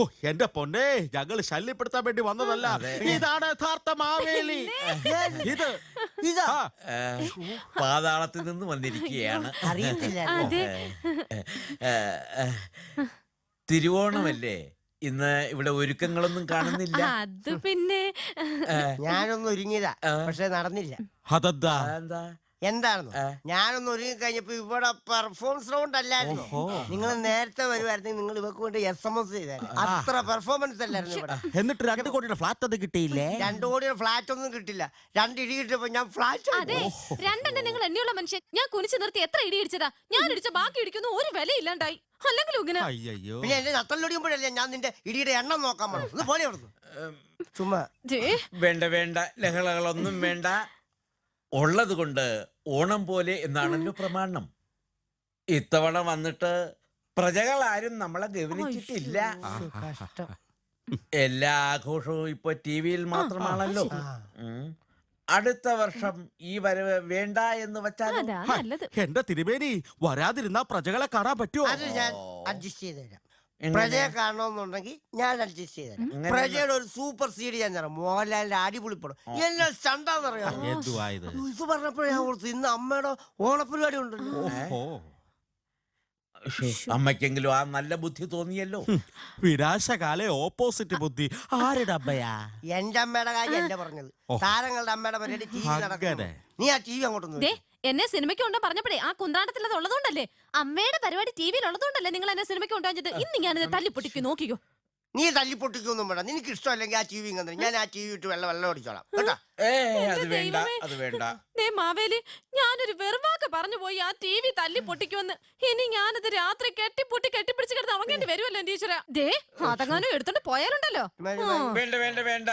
ഓ എന്റെ പൊന്നെ, ഞങ്ങൾ ശല്യപ്പെടുത്താൻ വേണ്ടി വന്നതല്ല. ഇതാണ് യഥാർത്ഥ മാവേലി. ഇത് ഇതാ ആ, പാതാളത്തിൽ നിന്ന് വന്നിരിക്കുകയാണ്. അറിയത്തില്ല. അതെ. തിരുവോണമല്ലേ ഇന്ന്? ഇവിടെ ഒരുക്കങ്ങളൊന്നും കാണുന്നില്ല. അത് പിന്നെ ഞാനൊന്ന് ഒരുങ്ങിയതാ, പക്ഷെ നടന്നില്ല. അതെന്താ? എന്താ? എന്താണെന്നോ, ഞാനൊന്ന് ഒരുങ്ങി കഴിഞ്ഞപ്പോ ഇവിടെ പെർഫോമൻസ് റൗണ്ട് അല്ലായിരുന്നു. നിങ്ങൾ നേരത്തെ വരുമായിരുന്നെങ്കിൽ നിങ്ങൾ ഇവർക്ക് വേണ്ടി SMS ചെയ്തായിരുന്നു. അത്ര പെർഫോമൻസ് അല്ലായിരുന്നു ഇവിടെ. എന്നിട്ട് 2 കോടിയുടെ ഫ്ലാറ്റ് അത് കിട്ടിയില്ലേ? 2 കോടിയുടെ ഫ്ലാറ്റ് ഒന്നും കിട്ടില്ല. 2 ഇടി കിട്ടിയപ്പോ ഞാൻ ഫ്ലാറ്റ്. അതെ, രണ്ടെണ്ണം നിങ്ങൾ എന്നെയുള്ള മനുഷ്യൻ. ഞാൻ കുനിച്ചു നിർത്തി എത്ര ഇടി ഇടിച്ചതാ. ഞാൻ ഇടിച്ച ബാക്കി ഇടിക്കുന്നു ഒരു വില ഇല്ലാണ്ടായി. അല്ലെങ്കിലും ഇങ്ങനെ അയ്യോ, പിന്നെ എന്റെ നത്തല്ലൊടിയുമ്പോഴല്ലേ ഞാൻ നിന്റെ ഇടിയുടെ എണ്ണം നോക്കാൻ പോണം. ഒന്ന് പോലെ അവിടുന്ന് ചുമ്മാ. വേണ്ട വേണ്ട, ലഹളകളൊന്നും വേണ്ട. ഉള്ളത് കൊണ്ട് ഓണം പോലെ എന്നാണല്ലോ പ്രമാണം. ഇത്തവണ വന്നിട്ട് പ്രജകൾ ആരും നമ്മളെ ഗവനിച്ചിട്ടില്ല. കഷ്ടം. എല്ലാ ആഘോഷവും ഇപ്പൊ TV-യിൽ മാത്രമാണല്ലോ. അടുത്ത വർഷം ഈ വരവ് വേണ്ട എന്ന് വെച്ചാൽ അതാ നല്ലത്. എന്റെ തിരുമേനി, വരാതിരുന്നാ പ്രജകളെ കാണാൻ പറ്റുമോ? അത് ഞാൻ അഡ്ജസ്റ്റ് ചെയ്തുതരാം. പ്രജയെ കാണണമെന്നുണ്ടെങ്കിൽ ഞാൻ അഡ്ജസ്റ്റ് ചെയ്തുതരാം. പ്രജയുടെ ഒരു സൂപ്പർ സീഡ് ഞാൻ തരാം. മോഹൻലാലിന്റെ അടിപൊളി പടം. എന്നെ സ്റ്റണ്ടാന്നറിയാം. എന്തുവാ ഇത്? ഇത് പറഞ്ഞപ്പോഴേ ഞാൻ ഓർത്തു, ഇന്ന് അമ്മയുടെ ഓണപ്പരിപാടി ഉണ്ടല്ലോ. ഓഹോ, അമ്മയ്ക്കെങ്കിലും ആ നല്ല ബുദ്ധി തോന്നിയല്ലോ. വിനാശകാലെ ഓപ്പോസിറ്റ് ബുദ്ധി. ആരുടെ അമ്മയാ? എന്റെ അമ്മയുടെ കാര്യം എന്റെ പറഞ്ഞത്. താരങ്ങളുടെ അമ്മയുടെ പരിപാടി TV നടക്കുന്നത്. നീ ആ TV അങ്ങോട്ടൊന്നും ദേ, എന്നെ സിനിമയ്ക്ക് കൊണ്ടോ പറഞ്ഞപ്പോഴേ ആ കുന്ത്രാണ്ടത്തിൽ അത് ഉള്ളതുകൊണ്ടല്ലേ, അമ്മയുടെ പരിപാടി TV-യിൽ ഉള്ളതുകൊണ്ടല്ലേ നിങ്ങൾ എന്നെ സിനിമയ്ക്ക് കൊണ്ടുവന്നത്. ഇന്ന് ഞാനിത് തല്ലിപ്പൊട്ടിക്കും, നോക്കിക്കോ. നീ തല്ലിപ്പൊട്ടിക്കൊന്നും വേണ്ട. നിനക്ക് ഇഷ്ടമല്ലെങ്കിൽ ആ TV കണ്ടു ഞാൻ ആ TV ഇട്ട് വെള്ളം അടിച്ചോളാം കേട്ടാ. അത് വേണ്ട, ദൈവമേ. അത് വേണ്ട. ദേ മാവേലി, ഞാനൊരു വെറുവാക്ക് പറഞ്ഞു പോയി ആ TV തല്ലി പൊട്ടിക്കുമെന്ന്. ഇനി ഞാനത് രാത്രി കെട്ടിപ്പിടിച്ച് കിടന്ന് അവങ്ങേണ്ടി വരുമല്ലോ ടീച്ചറെ. ദേ, അതങ്ങാനും എടുത്തോണ്ട് പോയാലുണ്ടല്ലോ. വേണ്ട വേണ്ട വേണ്ട,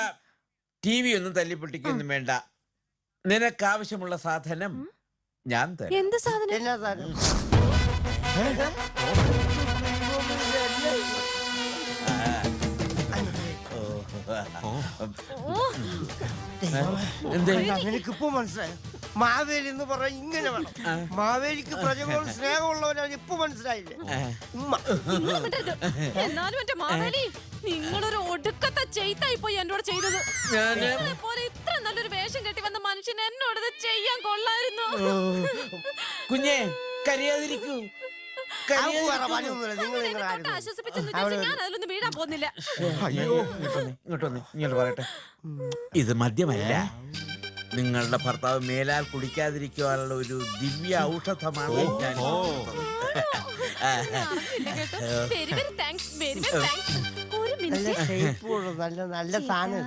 TV ഒന്നും തല്ലിപ്പൊട്ടിക്കൊന്നും വേണ്ട. നിനക്കാവശ്യമുള്ള സാധനം ഞാൻ തരാം. എന്ത് സാധനം? എന്നാ സാധനം? എനിക്കിപ്പോ മനസ്സിലായി. മാവേലി എന്ന് പറഞ്ഞ ഇങ്ങനെ വേണം. മാവേലിക്ക് പ്രജകളോട് സ്നേഹമുള്ളവരാണ്. ഇപ്പൊ മനസ്സിലായില്ലേ? ഉമ്മ. നിങ്ങൾ വിടരുത്. എന്നാലും എന്റെ മാവേലി, നിങ്ങളൊരു ഒടുക്കത്തെ ചെയ്തായി പോയി എന്നോട് ചെയ്തത്. നിങ്ങളെ പോലെ ഇത്ര നല്ലൊരു വേഷം കെട്ടി വന്ന മനുഷ്യൻ എന്നോട് ഇത് ചെയ്യാൻ കൊള്ളായിരുന്നു. കുഞ്ഞെ, കരയാതിരിക്കൂ. ആശ്വസിപ്പിച്ചെന്ന് വിചാരിച്ച് ഞാൻ അതിലൊന്നും വീഴാൻ പോകുന്നില്ല. ഇങ്ങോട്ട് പറയട്ടെ, ഇത് മദ്യമല്ല. നിങ്ങളുടെ ഭർത്താവ് മേലാൽ കുടിക്കാതിരിക്കുവാനുള്ള ഒരു ദിവ്യ ഔഷധമാണ് ഞാൻ. Very very thanks, very very thanks. ഒരു നല്ല മിനിറ്റ്. ഷേപ്പുള്ളൂ, നല്ല സാധനം.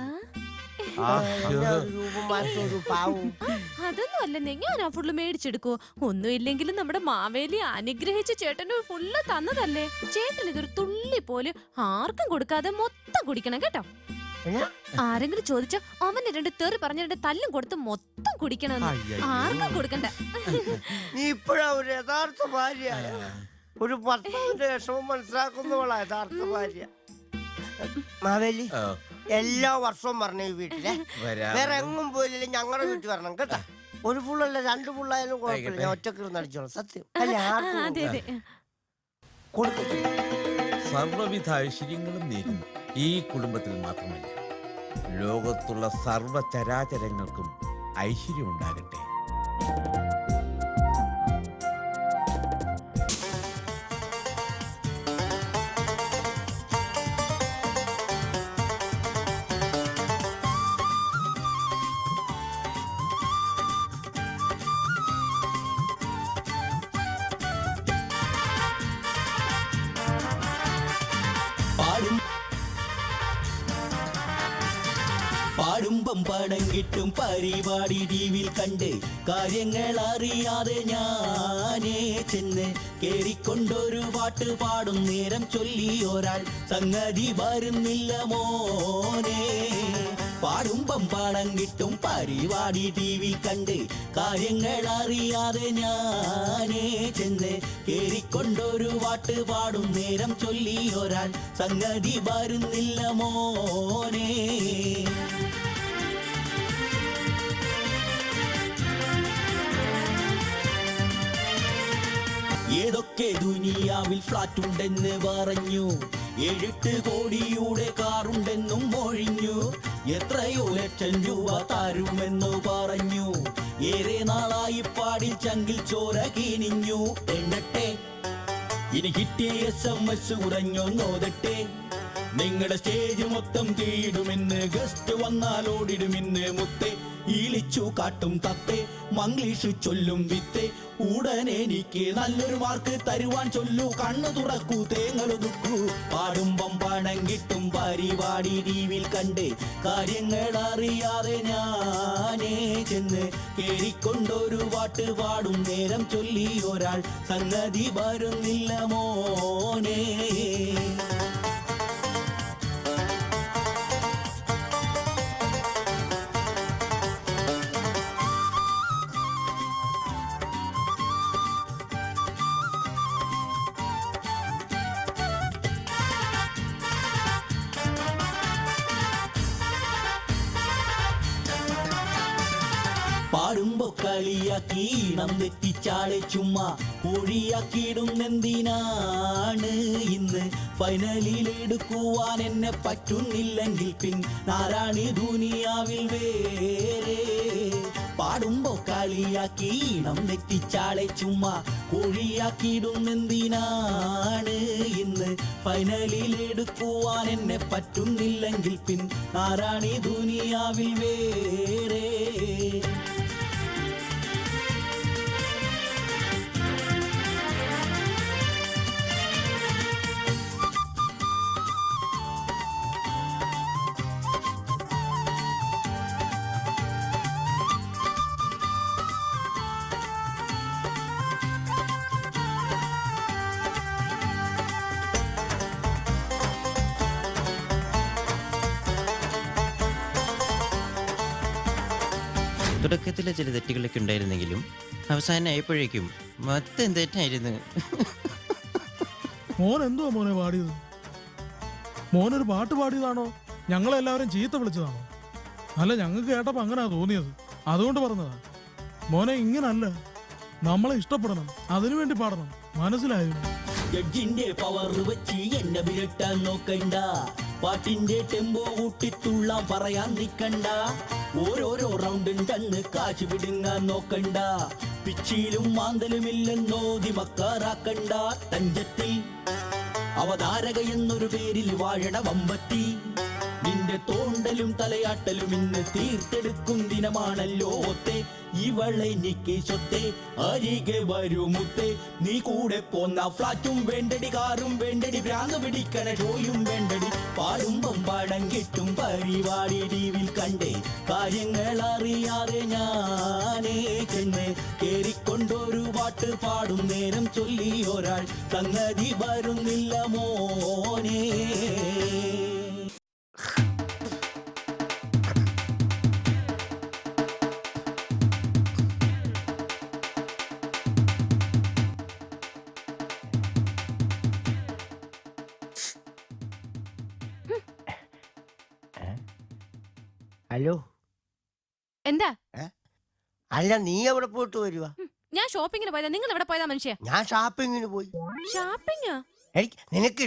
രൂപം മാറ്റം, ഒരു പാവവും. അതൊന്നും അല്ലെന്നേ, ഞാൻ ആ ഫുള്ള് മേടിച്ചെടുക്കോ. ഒന്നും ഇല്ലെങ്കിലും നമ്മുടെ മാവേലി അനുഗ്രഹിച്ച ചേട്ടന് ഫുള്ള് തന്നതല്ലേ. ചേട്ടൻ ഇതൊരു തുള്ളി പോലും ആർക്കും കൊടുക്കാതെ മൊത്തം കുടിക്കണം കേട്ടോ. ആരെങ്കിലും ചോദിച്ചാ അവന് 2 തെറി പറഞ്ഞ 2 തല്ലും കൊടുത്ത് മൊത്തം കുടിക്കണം. ആർക്കും കൊടുക്കണ്ട. നീ ഇപ്പോഴാ ഒരു യഥാർത്ഥ ഭാര്യ. ഒരു ഭർത്താവിന്റെ വിഷമം മനസ്സിലാക്കുന്നവളാ യഥാർത്ഥ ഭാര്യ. മാവേലി, എല്ലാ വർഷവും പറഞ്ഞ ഈ വീട്ടിലെ വേറെ എങ്ങും പോയില്ലേ, ഞങ്ങളുടെ വീട്ടിൽ വരണം കേട്ടാ. ഒരു ഫുള്ളല്ല 2 ഫുള്ളായാലും കുഴപ്പമില്ല. ഞാൻ ഒറ്റക്ക് നടിച്ചോളാം. സത്യം അല്ല, അതെ അതെ. സർവ്വവിധ ഐശ്വര്യങ്ങളും നേരുന്നു. ഈ കുടുംബത്തിൽ മാത്രമല്ല, ലോകത്തുള്ള സർവ്വചരാചരങ്ങൾക്കും ഐശ്വര്യം ഉണ്ടാകട്ടെ. പാടുമ്പം പടം കിട്ടും പരിപാടി ടിവിയിൽ കണ്ട് കാര്യങ്ങൾ അറിയാതെ ഞാനേ ചെന്ന് കേറിക്കൊണ്ടൊരു പാട്ട് പാടും നേരം ചൊല്ലി ഒരാൾ സംഗതി വരുന്നില്ല മോനെ. പാടുമ്പം പടം കിട്ടും പരിപാടി ടിവിയിൽ കണ്ട് കാര്യങ്ങൾ അറിയാതെ ഞാനേ ചെന്ന് കേറിക്കൊണ്ടൊരു പാട്ട് പാടും നേരം ചൊല്ലി ഒരാൾ സംഗതി വരുന്നില്ല മോനെ. ഏതൊക്കെ ദുനിയാവിൽ ഫ്ലാറ്റ് ഉണ്ടെന്ന് പറഞ്ഞു, 7-8 കോടിയുടെ കാറുണ്ടെന്നും ഒഴിഞ്ഞു. എത്രയോ ലക്ഷം രൂപ തരുമെന്നു പറഞ്ഞു. ഏറെ നാളായി പാടി ചങ്കിൽ ചോര കിനിഞ്ഞു. എണ്ണട്ടെ ഇനി കിട്ടിയ SMS കുറഞ്ഞോ നോതട്ടെ. നിങ്ങളുടെ സ്റ്റേജ് മൊത്തം തീടുമെന്ന്, ഗസ്റ്റ് വന്നാൽ ഓടിടുമെന്ന് മുത്തേ. ഈളിച്ചു കാട്ടും തത്തേ, മംഗ്ലീഷ് ചൊല്ലും വിത്തേ. ഉടനെ എനിക്ക് നല്ലൊരു മാർക്ക് തരുവാൻ ചൊല്ലു. കണ്ണു തുറക്കൂ തേങ്ങൊതുക്കൂ. പാടുമ്പം പണം കിട്ടും പരിപാടി ടിവിയിൽ കണ്ട്. കാര്യങ്ങൾ അറിയാതെ ഞാനേ ചെന്ന് കേറിക്കൊണ്ടൊരു പാട്ട് പാടും നേരം ചൊല്ലി ഒരാൾ സംഗതി വരുന്നില്ല മോനേ. പാടുമ്പോ കളിയാക്കി ഇണം തെറ്റിച്ചാളെ ചുമ്മാ കോഴിയാക്കിയിടുന്നെന്തിനാണ് ഇന്ന്. ഫൈനലിൽ എടുക്കുവാൻ എന്നെ പറ്റുന്നില്ലെങ്കിൽ പിന്നാരാണി ദുനിയാവിൽ വേറെ. പാടുമ്പോ കളിയാക്കി ഇണം തെറ്റിച്ചാളെ ചുമ്മാ കോഴിയാക്കിയിടുന്നെന്തിനാണ് ഇന്ന്. ഫൈനലിൽ എടുക്കുവാൻ എന്നെ പറ്റുന്നില്ലെങ്കിൽ പിന്നാരാണി ദുനിയാവിൽ വേറെ. തുടക്കത്തിലെ ചില തെറ്റുകളൊക്കെ ഉണ്ടായിരുന്നെങ്കിലും അവസാനമായപ്പോഴേക്കും മൊത്തം തെറ്റായിരുന്നു. മോൻ എന്തുവാ മോനെ പാടിയത്? മോനൊരു പാട്ട് പാടിയതാണോ ഞങ്ങളെല്ലാവരും ചീത്ത വിളിച്ചതാണോ? അല്ല, ഞങ്ങൾക്ക് കേട്ടപ്പോ അങ്ങനാ തോന്നിയത്, അതുകൊണ്ട് പറഞ്ഞതാ. മോനെ ഇങ്ങനല്ല, നമ്മളെ ഇഷ്ടപ്പെടണം, അതിനുവേണ്ടി പാടണം, മനസ്സിലായോ? ജഡ്ജിന്റെ പവർ വെച്ച് എന്നെ വിരട്ടാൻ നോക്കണ്ട. പാട്ടിന്റെ ടെമ്പോ കൂട്ടിത്തുള്ളാൻ പറയാൻ നിക്കണ്ട. ഓരോരോ റൗണ്ടും തന്ന് കാശ് പിടുങ്ങാൻ നോക്കണ്ട. പിച്ചിലും മാന്തലുമില്ലെന്നോതി മക്കാറാക്കണ്ട. തഞ്ചത്തിൽ അവതാരക എന്നൊരു പേരിൽ വാഴണ വമ്പത്തി. നിന്റെ തോണ്ടലും തലയാട്ടലും ഇന്ന് തീർത്തെടുക്കും ദിനമാണല്ലോ ഒത്തേ. ഇവളെനിക്ക് സ്വത്തേ, അരികെ വരുമുത്തേ. നീ കൂടെ പോന്ന ഫ്ലാറ്റും വേണ്ടടി, കാറും വേണ്ടടി, ഭ്രാന്ത് പിടിക്കണ ഷോയും വേണ്ടടി. പാടുമ്പം പാടം കിട്ടും പരിപാടി ടിവിയിൽ കണ്ടേ. കാര്യങ്ങൾ അറിയാതെ ഞാനേ ചെന്ന് കേറിക്കൊണ്ടൊരു പാട്ട് പാടും നേരം ചൊല്ലി ഒരാൾ സംഗതി വരുന്നില്ല മോനേ. ഹലോ, എന്താ? അല്ല, നീ എവിടെ പോയിട്ട് വരുവാ? ഞാൻ ഷോപ്പിങ്ങിന് പോയതാ. നിങ്ങൾ എവിടെ പോയതാ മനുഷ്യ? ഞാൻ ഷോപ്പിങ്ങിന് പോയി. ഷോപ്പിംഗ്? നിനക്ക്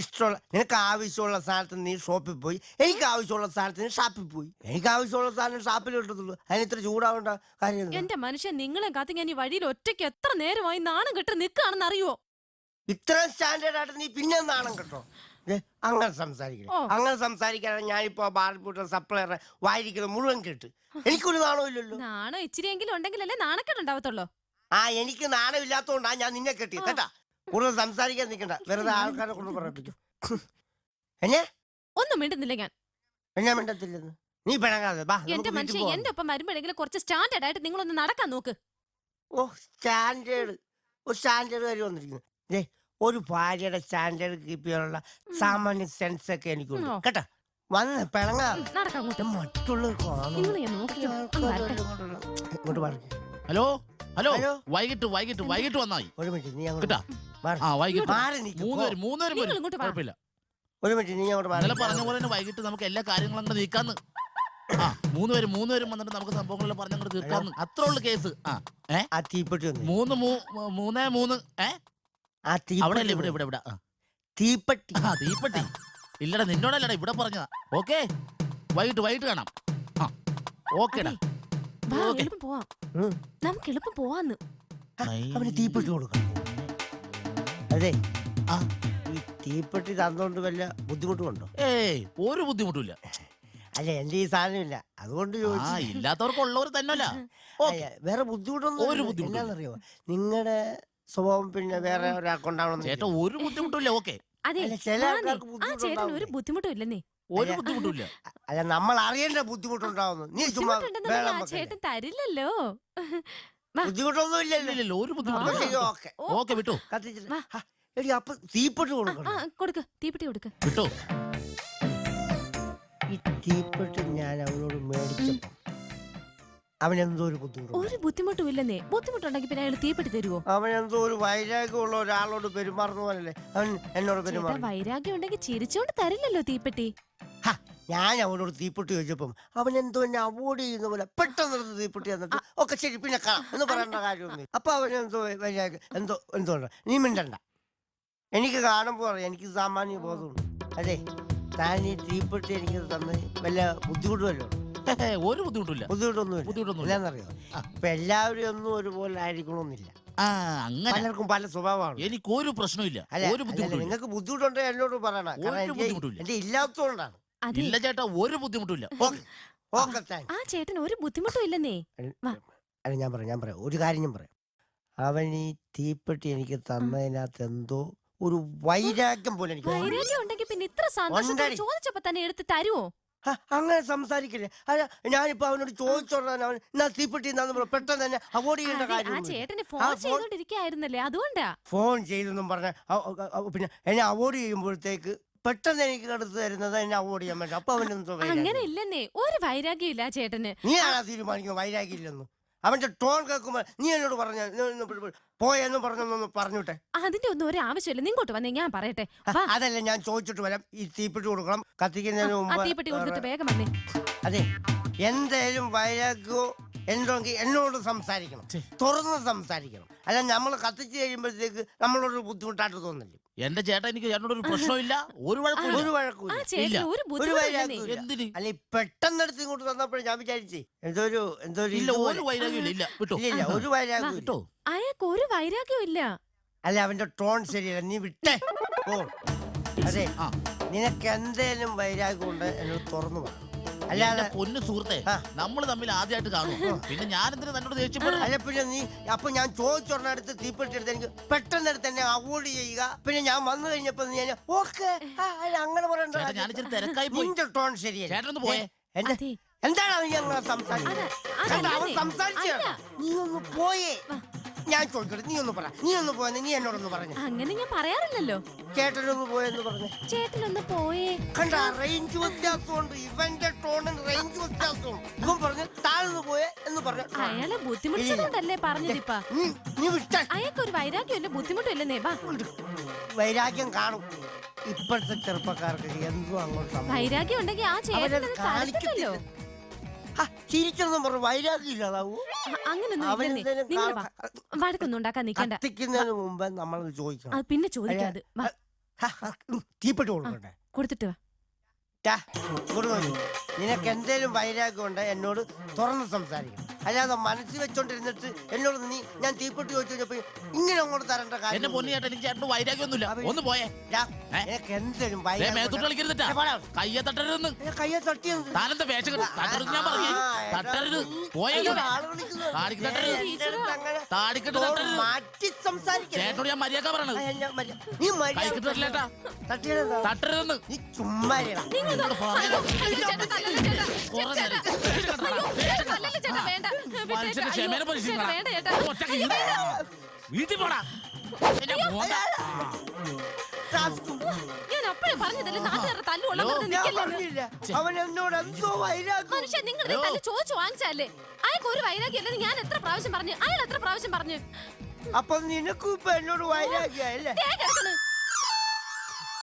ആവശ്യമുള്ള സാധനത്തിന് നീ ഷോപ്പിൽ പോയി, എനിക്ക് ആവശ്യമുള്ള സാധനത്തിന് ഷാപ്പിൽ പോയി. എനിക്ക് ആവശ്യമുള്ള സാധനം ഷാപ്പിൽ കിട്ടത്തുള്ളൂ. അതിന് ഇത്ര ചൂടാവേണ്ട കാര്യം. എന്റെ മനുഷ്യൻ, നിങ്ങളെ കാത്തി ഞാൻ ഈ വഴിയിൽ ഒറ്റയ്ക്ക് എത്ര നേരമായി നാണം കെട്ട് നിൽക്കുകയാണെന്ന് അറിയോ? ഇത്രയും സ്റ്റാൻഡേർഡ് ആയിട്ട് നീ പിന്നെ നാണം കേട്ടോ? അങ്ങനെ സംസാരിക്കാതെ ഞാനിപ്പോ ബാർബൂട്ട സപ്ലയറെ വായിരിക്കുന്നത് മുഴുവൻ കേട്ട് എനിക്കൊരു നാണോ ഇല്ലല്ലോ. നാണം ഇച്ചിരിയെങ്കിലും ഉണ്ടെങ്കിലല്ലേ നാണക്കേടുണ്ടാവത്തുള്ളൂ. എനിക്ക് നാണം ഇല്ലാത്തോണ്ടാ ഞാൻ നിന്നെ കെട്ടി കേട്ടാ. കൂടുതൽ സംസാരിക്കാൻ നിൽക്കണ്ട, വെറുതെ ആൾക്കാരെ കൊണ്ട് പറയിപ്പിക്കും. ഒന്നും മിണ്ടുന്നില്ല ഞാൻ. ഞാൻ മിണ്ടത്തില്ലെന്ന് നീ പിണങ്ങാതെ. എന്റെ മനുഷ്യൻ, എന്റെ ഒപ്പം വരുമ്പോഴെങ്കിലും കുറച്ച് സ്റ്റാൻഡേർഡ് ആയിട്ട് നിങ്ങളൊന്ന് നടക്കാൻ നോക്ക്. ഓ, സ്റ്റാൻഡേർഡ് കാര്യം വന്നിരിക്കുന്നു. ഒരു ഭാര്യയുടെ സ്റ്റാൻഡേർഡ് കീപ്പ് ചെയ്യാനുള്ള സാമാന്യ സെൻസ് ഒക്കെ എനിക്കുണ്ട് കേട്ടാ. വന്ന് പിണങ്ങാ മറ്റുള്ളവർ ഹലോ ഹലോ, വൈകിട്ട് വന്നായി. ഒരു മിനിറ്റ്, നീ കേട്ടാ. കുഴപ്പമില്ല. ഒരു മിനിറ്റ്, നീ അങ്ങോട്ട് ഇന്നലെ പറഞ്ഞ പോലെ തന്നെ വൈകിട്ട് നമുക്ക് എല്ലാ കാര്യങ്ങളും അങ്ങോട്ട് നീക്കാന്ന്. മൂന്ന് പേരും വന്നിട്ട് നമുക്ക് സംഭവങ്ങളെല്ലാം പറഞ്ഞങ്ങോട്ട് തീർക്കാന്ന്. അത്ര ഉള്ളു കേസ്. തീപ്പെട്ടി 3-3 അവിടെ ഇവിടെ തീപ്പെട്ടി. ഇല്ലടാ നിന്നോടല്ലടാ ഇവിടെ പറഞ്ഞതാ. ഓക്കെ വൈകിട്ട് കാണാം. ആ ഓക്കേടാ. വാ, ഓക്കേ. എളുപ്പം പോവാം. നമുക്ക് എളുപ്പം പോവാന്ന്. അവന് തീപ്പെട്ടി കൊടുക്കണം. അതെ ഈ തീപ്പെട്ടി തന്നോണ്ട് വല്ല ബുദ്ധിമുട്ടുമുണ്ടോ? ഏയ് ഒരു ബുദ്ധിമുട്ടില്ല. അല്ല എന്റെ ഈ സാധനമില്ല, അതുകൊണ്ട് ചോദിച്ചു. ഇല്ലാത്തവർക്ക് ഉള്ളവർ തന്നെയല്ല. അല്ല, വേറെ ബുദ്ധിമുട്ടൊന്നും ഒരു ബുദ്ധിമുട്ടും ഇല്ല. എന്നാന്നറിയോ, നിങ്ങളുടെ സ്വഭാവം പിന്നെ വേറെ ഒരാൾക്കുണ്ടാവണം. ചേട്ടാ ഒരു ബുദ്ധിമുട്ടില്ല. ഓക്കെ അതെ അല്ല, ചില വാ നീ. ആൾക്കാർക്ക് ആ ചേട്ടന് ഒരു ബുദ്ധിമുട്ടുണ്ടാവും. ബുദ്ധിമുട്ടും ഇല്ലെന്നേ. ഒരു ബുദ്ധിമുട്ടില്ല. അല്ല, നമ്മൾ അറിയേണ്ട ബുദ്ധിമുട്ടുണ്ടാവുന്നു. നീ ചുമ്മാ ബുദ്ധിമുട്ടുണ്ടെന്നുണ്ടെങ്കിൽ വേളം ആ വെക്കല്ലേ. ചേട്ടൻ തരില്ലല്ലോ. വാ. ബുദ്ധിമുട്ടൊന്നും ഇല്ലല്ലോ. ഇല്ലല്ലോ ഒരു അപ്പൊ ബുദ്ധിമുട്ടില്ല. ശരി, ഓക്കെ. ഓക്കെ വിട്ടു കത്തിച്ചിട്ട് വാ. എടി അപ്പൊ തീപ്പെട്ടി ആ, കൊടുക്കണം. കൊടുക്ക് തീപ്പെട്ടി കൊടുക്ക്. വിട്ടു. ഈ തീപ്പെട്ടി ഞാൻ അവനോട് മേടിച്ചപ്പോ അവനെന്തോ ഒരു ബുദ്ധിമുട്ട്. ഒരു ബുദ്ധിമുട്ടും ഇല്ലെന്നേ. ബുദ്ധിമുട്ടുണ്ടെങ്കിൽ പിന്നെ അയാൾ തീപ്പെട്ടി തരുവോ? അവനെന്തോ ഒരു വൈരാഗ്യമുള്ള ഒരാളോട് പെരുമാറുന്ന പോലല്ലേ അവൻ എന്നോട് ചേട്ടാ പെരുമാറും. വൈരാഗ്യം ഉണ്ടെങ്കിൽ ചിരിച്ചോണ്ട് തരില്ലല്ലോ തീപ്പെട്ടി. ഞാൻ അവനോട് തീപ്പെട്ടി ചോദിച്ചപ്പം അവൻ എന്തോ എന്നെ അവോയ്ഡ് ചെയ്യുന്ന പോലെ പെട്ടെന്ന് തീപ്പെട്ടി തന്നിട്ട് ഒക്കെ ശരി പിന്നെ കാണാം എന്ന് പറയേണ്ട കാര്യമൊന്നും. അപ്പൊ അവനെന്തോ വൈരാഗ്യം എന്തോ നീ മിണ്ടണ്ട. എനിക്ക് കാണുമ്പോൾ അറിയാം, എനിക്ക് സാമാന്യ ബോധമുണ്ട്. അതെ, താൻ ഈ തീപ്പെട്ടി എനിക്ക് തന്ന് വല്ല ബുദ്ധിമുട്ടുമല്ലോ? ഒരു ബുദ്ധിമുട്ടില്ല. ബുദ്ധിമുട്ടൊന്നുമില്ല. ഇല്ലെന്നറിയോ, ഇപ്പൊ എല്ലാവരും ഒന്നും ഒരുപോലെ ആയിരിക്കണമെന്നില്ല. അങ്ങനെ പലർക്കും പല സ്വഭാവമാണ്. എനിക്ക് ഒരു പ്രശ്നമില്ല. അല്ല, ഒരു ബുദ്ധിമുട്ടില്ല. നിങ്ങൾക്ക് ബുദ്ധിമുട്ടുണ്ടെങ്കിൽ എന്നോട് പറയണം. കാരണം ഒരു ബുദ്ധിമുട്ടുമില്ല. എന്റെ ഇല്ലാത്തതുകൊണ്ടാണ്. അതെ ഇല്ല ചേട്ടാ ഒരു ബുദ്ധിമുട്ടില്ല. Okay thanks. ആ ചേട്ടൻ ഒരു ബുദ്ധിമുട്ടും ഇല്ലെന്നേ. വാ. അല്ല, ഞാൻ പറയാം ഒരു കാര്യം ഞാൻ പറയാം. അവൻ ഈ തീപ്പെട്ടി എനിക്ക് തന്നതിനകത്ത് എന്തോ ഒരു വൈരാഗ്യം പോലെ എനിക്ക് തോന്നി. വൈരാഗ്യം ഉണ്ടെങ്കിൽ പിന്നെ ഇത്ര സന്തോഷത്തോടെ ഉണ്ടടി. ചോദിച്ചപ്പോ തന്നെ എടുത്ത് തരുവോ? അങ്ങനെ സംസാരിക്കില്ലേ? അല്ല, ഞാനിപ്പോ അവനോട് ചോദിച്ചോണ്ടാണ് അവൻ എന്നാ തീപ്പെട്ടി എന്നാന്ന് പെട്ടെന്ന് തന്നെ അവോയ്ഡ് ചെയ്യേണ്ട അതെ, ആ കാര്യം. ചേട്ടന് ആ, ഫോൺ ഫോൺ- ചെയ്തോണ്ടിരിക്കായിരുന്നല്ലേ, അതുകൊണ്ടാ. ഫോൺ ചെയ്തെന്നും പറഞ്ഞ പിന്നെ എന്നെ അവോയ്ഡ് ചെയ്യുമ്പോഴത്തേക്ക് പെട്ടെന്ന് എനിക്ക് എടുത്ത് തരുന്നത് എന്നെ അവോയ്ഡ് ചെയ്യാൻ വേണ്ടി. അപ്പൊ അവനെന്തോ അങ്ങനെ ഇല്ലെന്നേ. ഒരു വൈരാഗ്യം ഇല്ല ആ ചേട്ടന്. നീയാണാ തീരുമാനിക്കുന്നത് വൈരാഗ്യം ഇല്ലെന്ന്. അവന്റെ ടോൺ കേൾക്കുമ്പോ നീ എന്നോട് പറഞ്ഞ പോയെന്ന് പറഞ്ഞൊന്ന് പറഞ്ഞോട്ടെ. അതിന്റെ ഒന്നും ഒരു ആവശ്യമില്ല. നിങ്ങോട്ട് വന്നേ ഞാൻ പറയട്ടെ. വാ. അതല്ല, ഞാൻ ചോദിച്ചിട്ട് വരാം. ഈ തീപ്പെട്ടി കൊടുക്കണം കത്തിക്കുന്നതിന് ആ മുമ്പ്. തീപ്പെട്ടി കൊടുത്തിട്ട് വേഗം വന്നേ. അതെ, എന്തായാലും വൈരാഗ്യമോ എന്തെങ്കിൽ എന്നോട് സംസാരിക്കണം, തുറന്ന് സംസാരിക്കണം. അല്ല, നമ്മൾ കത്തിച്ച് കഴിയുമ്പോഴത്തേക്ക് നമ്മളോട് ബുദ്ധിമുട്ടായിട്ട് തോന്നില്ല. എന്റെ ചേട്ടാ എനിക്ക് ചേട്ടനോട് ഒരു പ്രശ്നമില്ല. ഒരു വഴക്കും ഒരു ആ വഴക്കൂല. ചേട്ടന് ഒരു ഒരു ബുദ്ധിമുട്ടും വൈരാഗ്യവും എന്തിന്? അല്ല, ഈ പെട്ടെന്നെടുത്ത് ഇങ്ങോട്ട് തന്നപ്പോഴും ഞാൻ വിചാരിച്ചേ എന്തോ ഒരു ഇല്ല ഇതുപോലെ. ഒരു വൈരാഗ്യം ഇല്ല. വിട്ടോ ഇല്ല, ഒരു വൈരാഗ്യവും ഇല്ല. വിട്ടോ. അയാൾക്ക് ഒരു വൈരാഗ്യവും ഇല്ല. അല്ല, അവന്റെ ടോൺ ശരിയല്ല. നീ വിട്ടേ ഓ. അതെ, നിനക്ക് എന്തേലും വൈരാഗ്യം ഉണ്ട് എന്നോട് തുറന്നു പറ. അല്ലാതെ പൊന്നു സുഹൃത്തെ, ആ. നമ്മൾ തമ്മിൽ ആദ്യമായിട്ട് കാണും. പിന്നെ ഞാൻ എന്തിനാ തന്നോട് ദേഷ്യപ്പെടും? അല്ല, പിന്നെ നീ അപ്പൊ ഞാൻ ചോദിച്ചൊരെടുത്ത് തീപ്പെട്ടി എടുത്ത് എനിക്ക് പെട്ടെന്ന് എടുത്ത് എന്നെ അവോയ്ഡ് ചെയ്യുക. പിന്നെ ഞാൻ വന്നു കഴിഞ്ഞപ്പോ നീ ഓക്കെ അങ്ങനെ പറയണ്ട. ചേട്ടാ, ഞാൻ ഇച്ചിരി തിരക്കായി പോയി. നിന്റെ ടോൺ ശരിയല്ല. ചേട്ടനൊന്ന് പോയേ. എന്റെ അതെ. എന്താണ് നീ അങ്ങനെ സംസാരിച്ചത്? കണ്ടോ, അവൻ സംസാരിച്ചാണ്. നീ ഒന്ന് പോയേ. ഞാൻ ചോദിക്കട്ടെ, നീ ഒന്ന് പറ. നീ ഒന്ന് പോയെന്ന് നീ എന്നോടൊന്ന് പറഞ്ഞു. അങ്ങനെ ഞാൻ പറയാറില്ലല്ലോ. ചേട്ടനൊന്ന് പോയെന്ന് പറഞ്ഞു. ചേട്ടനൊന്ന് പോയേ. കണ്ട, റേഞ്ച് വ്യത്യാസമുണ്ട്. ഇവന്റെ ടോണിന് റേഞ്ച് വ്യത്യാസമുണ്ട്. ഇവൻ പറഞ്ഞു താഴ്ന്നു പോയെ എന്ന് പറഞ്ഞു. അയാളെ ബുദ്ധിമുട്ടിച്ചതുകൊണ്ടല്ലേ പറഞ്ഞതിപ്പാ. നീ വിട്ട അയാൾക്ക് ഒരു വൈരാഗ്യം ഇല്ല, ബുദ്ധിമുട്ടും ഇല്ലെന്നേ. വാ. വൈരാഗ്യം കാണും. ഇപ്പോഴത്തെ ചെറുപ്പക്കാർക്ക് എന്തോ അങ്ങോട്ട് സംഭവിക്കും. വൈരാഗ്യം ഉണ്ടെങ്കിൽ ആ ചേട്ടനത് തരത്തില്ലല്ലോ. ചിരിച്ചൊന്നും പറഞ്ഞു വൈരാഗ്യം ഇല്ലാതാവൂ. അങ്ങനൊന്നും ഇല്ലെന്നേ. നിങ്ങൾ വാ. വഴക്കൊന്നും ഉണ്ടാക്കാൻ നിൽക്കണ്ട. കത്തിക്കുന്നതിന് മുമ്പ് നമ്മൾ ചോദിക്കണം. അത് പിന്നെ ചോദിക്കാതെ. വാ. തീപ്പെട്ടി കൊടുക്കട്ടെ. കൊടുത്തിട്ട് വാ. ഇങ്ങോട്ട് നോക്ക്. നിനക്ക് എന്തേലും വൈരാഗ്യം ഉണ്ട് എന്നോട് തുറന്ന് സംസാരിക്കണം. അല്ലാതെ മനസ്സിൽ വെച്ചോണ്ടിരുന്നിട്ട് എന്നോട് നീ ഞാൻ തീപ്പെട്ടി ചോദിച്ചു കഴിഞ്ഞപ്പോ ഇങ്ങനെ അങ്ങോട്ട് തരേണ്ട എന്റെ കാര്യം. പൊന്നു ചേട്ടാ, എനിക്ക് ചേട്ടന് വൈരാഗ്യമൊന്നുമില്ല. ഒന്ന് പോയേ. നിനക്ക് എന്തേലും മേത്തോട്ട് കളിക്കരുതിട്ടാ. കയ്യെ തട്ടരുതെന്ന്. കയ്യെ തട്ടിയത് താനെന്താ വേഷം തട്ടരുത് ഞാൻ പറഞ്ഞു. തട്ടരുത്. പോയല്ലോ. താടിക്ക് തട്ടരുത്. താടിക്കിട്ട് തട്ടരുത്. മാറ്റി സംസാരിക്കണം. ചേട്ടനോട് ഞാൻ മര്യാദ പറയണത്. നീ കൈക്കിട്ട് തട്ടില്ലേട്ടാ. തട്ടിയതാ. തട്ടരുതെന്ന്. നീ ചുമ്മാ ഇരുടാ. നിന്നോട് പറഞ്ഞതാ. അയ്യോ, ചേട്ടാ, തല്ലല്ലേ ചേട്ടാ. കുറെ നേരം. അയ്യോ, ചേട്ടാ, തല്ലല്ലേ ചേട്ടാ, വേണ്ട. വിട്ടേക്ക്. മനുഷ്യന്റെ ക്ഷമേനെ അയ്യോ, പരീക്ഷിക്കണം. ചേട്ടാ, വേണ്ട ചേട്ടാ. ഒറ്റയ്ക്ക് വീട്ടിൽ പോടാ. എന്നെ പോണ്ട. ഞാൻ അപ്പഴേ പറഞ്ഞതല്ലേ നാട്ടുകാരുടെ തല്ലുള്ള നിൽക്കല്ലേ. അവൻ എന്നോട് എന്തോ വൈരാഗ്യം. മനുഷ്യ നിങ്ങളുടെ തല്ല് ചോദിച്ചു വാങ്ങിച്ചല്ലേ. അയാൾക്ക് ഒരു വൈരാഗ്യം ഇല്ലെന്ന് ഞാൻ എത്ര പ്രാവശ്യം പറഞ്ഞു. അയാൾ എത്ര പ്രാവശ്യം പറഞ്ഞു. അപ്പൊ നിനക്കും ഇപ്പൊ എന്നോട് വൈരാഗ്യ അല്ലേ? ദേ കിടക്കുന്നു.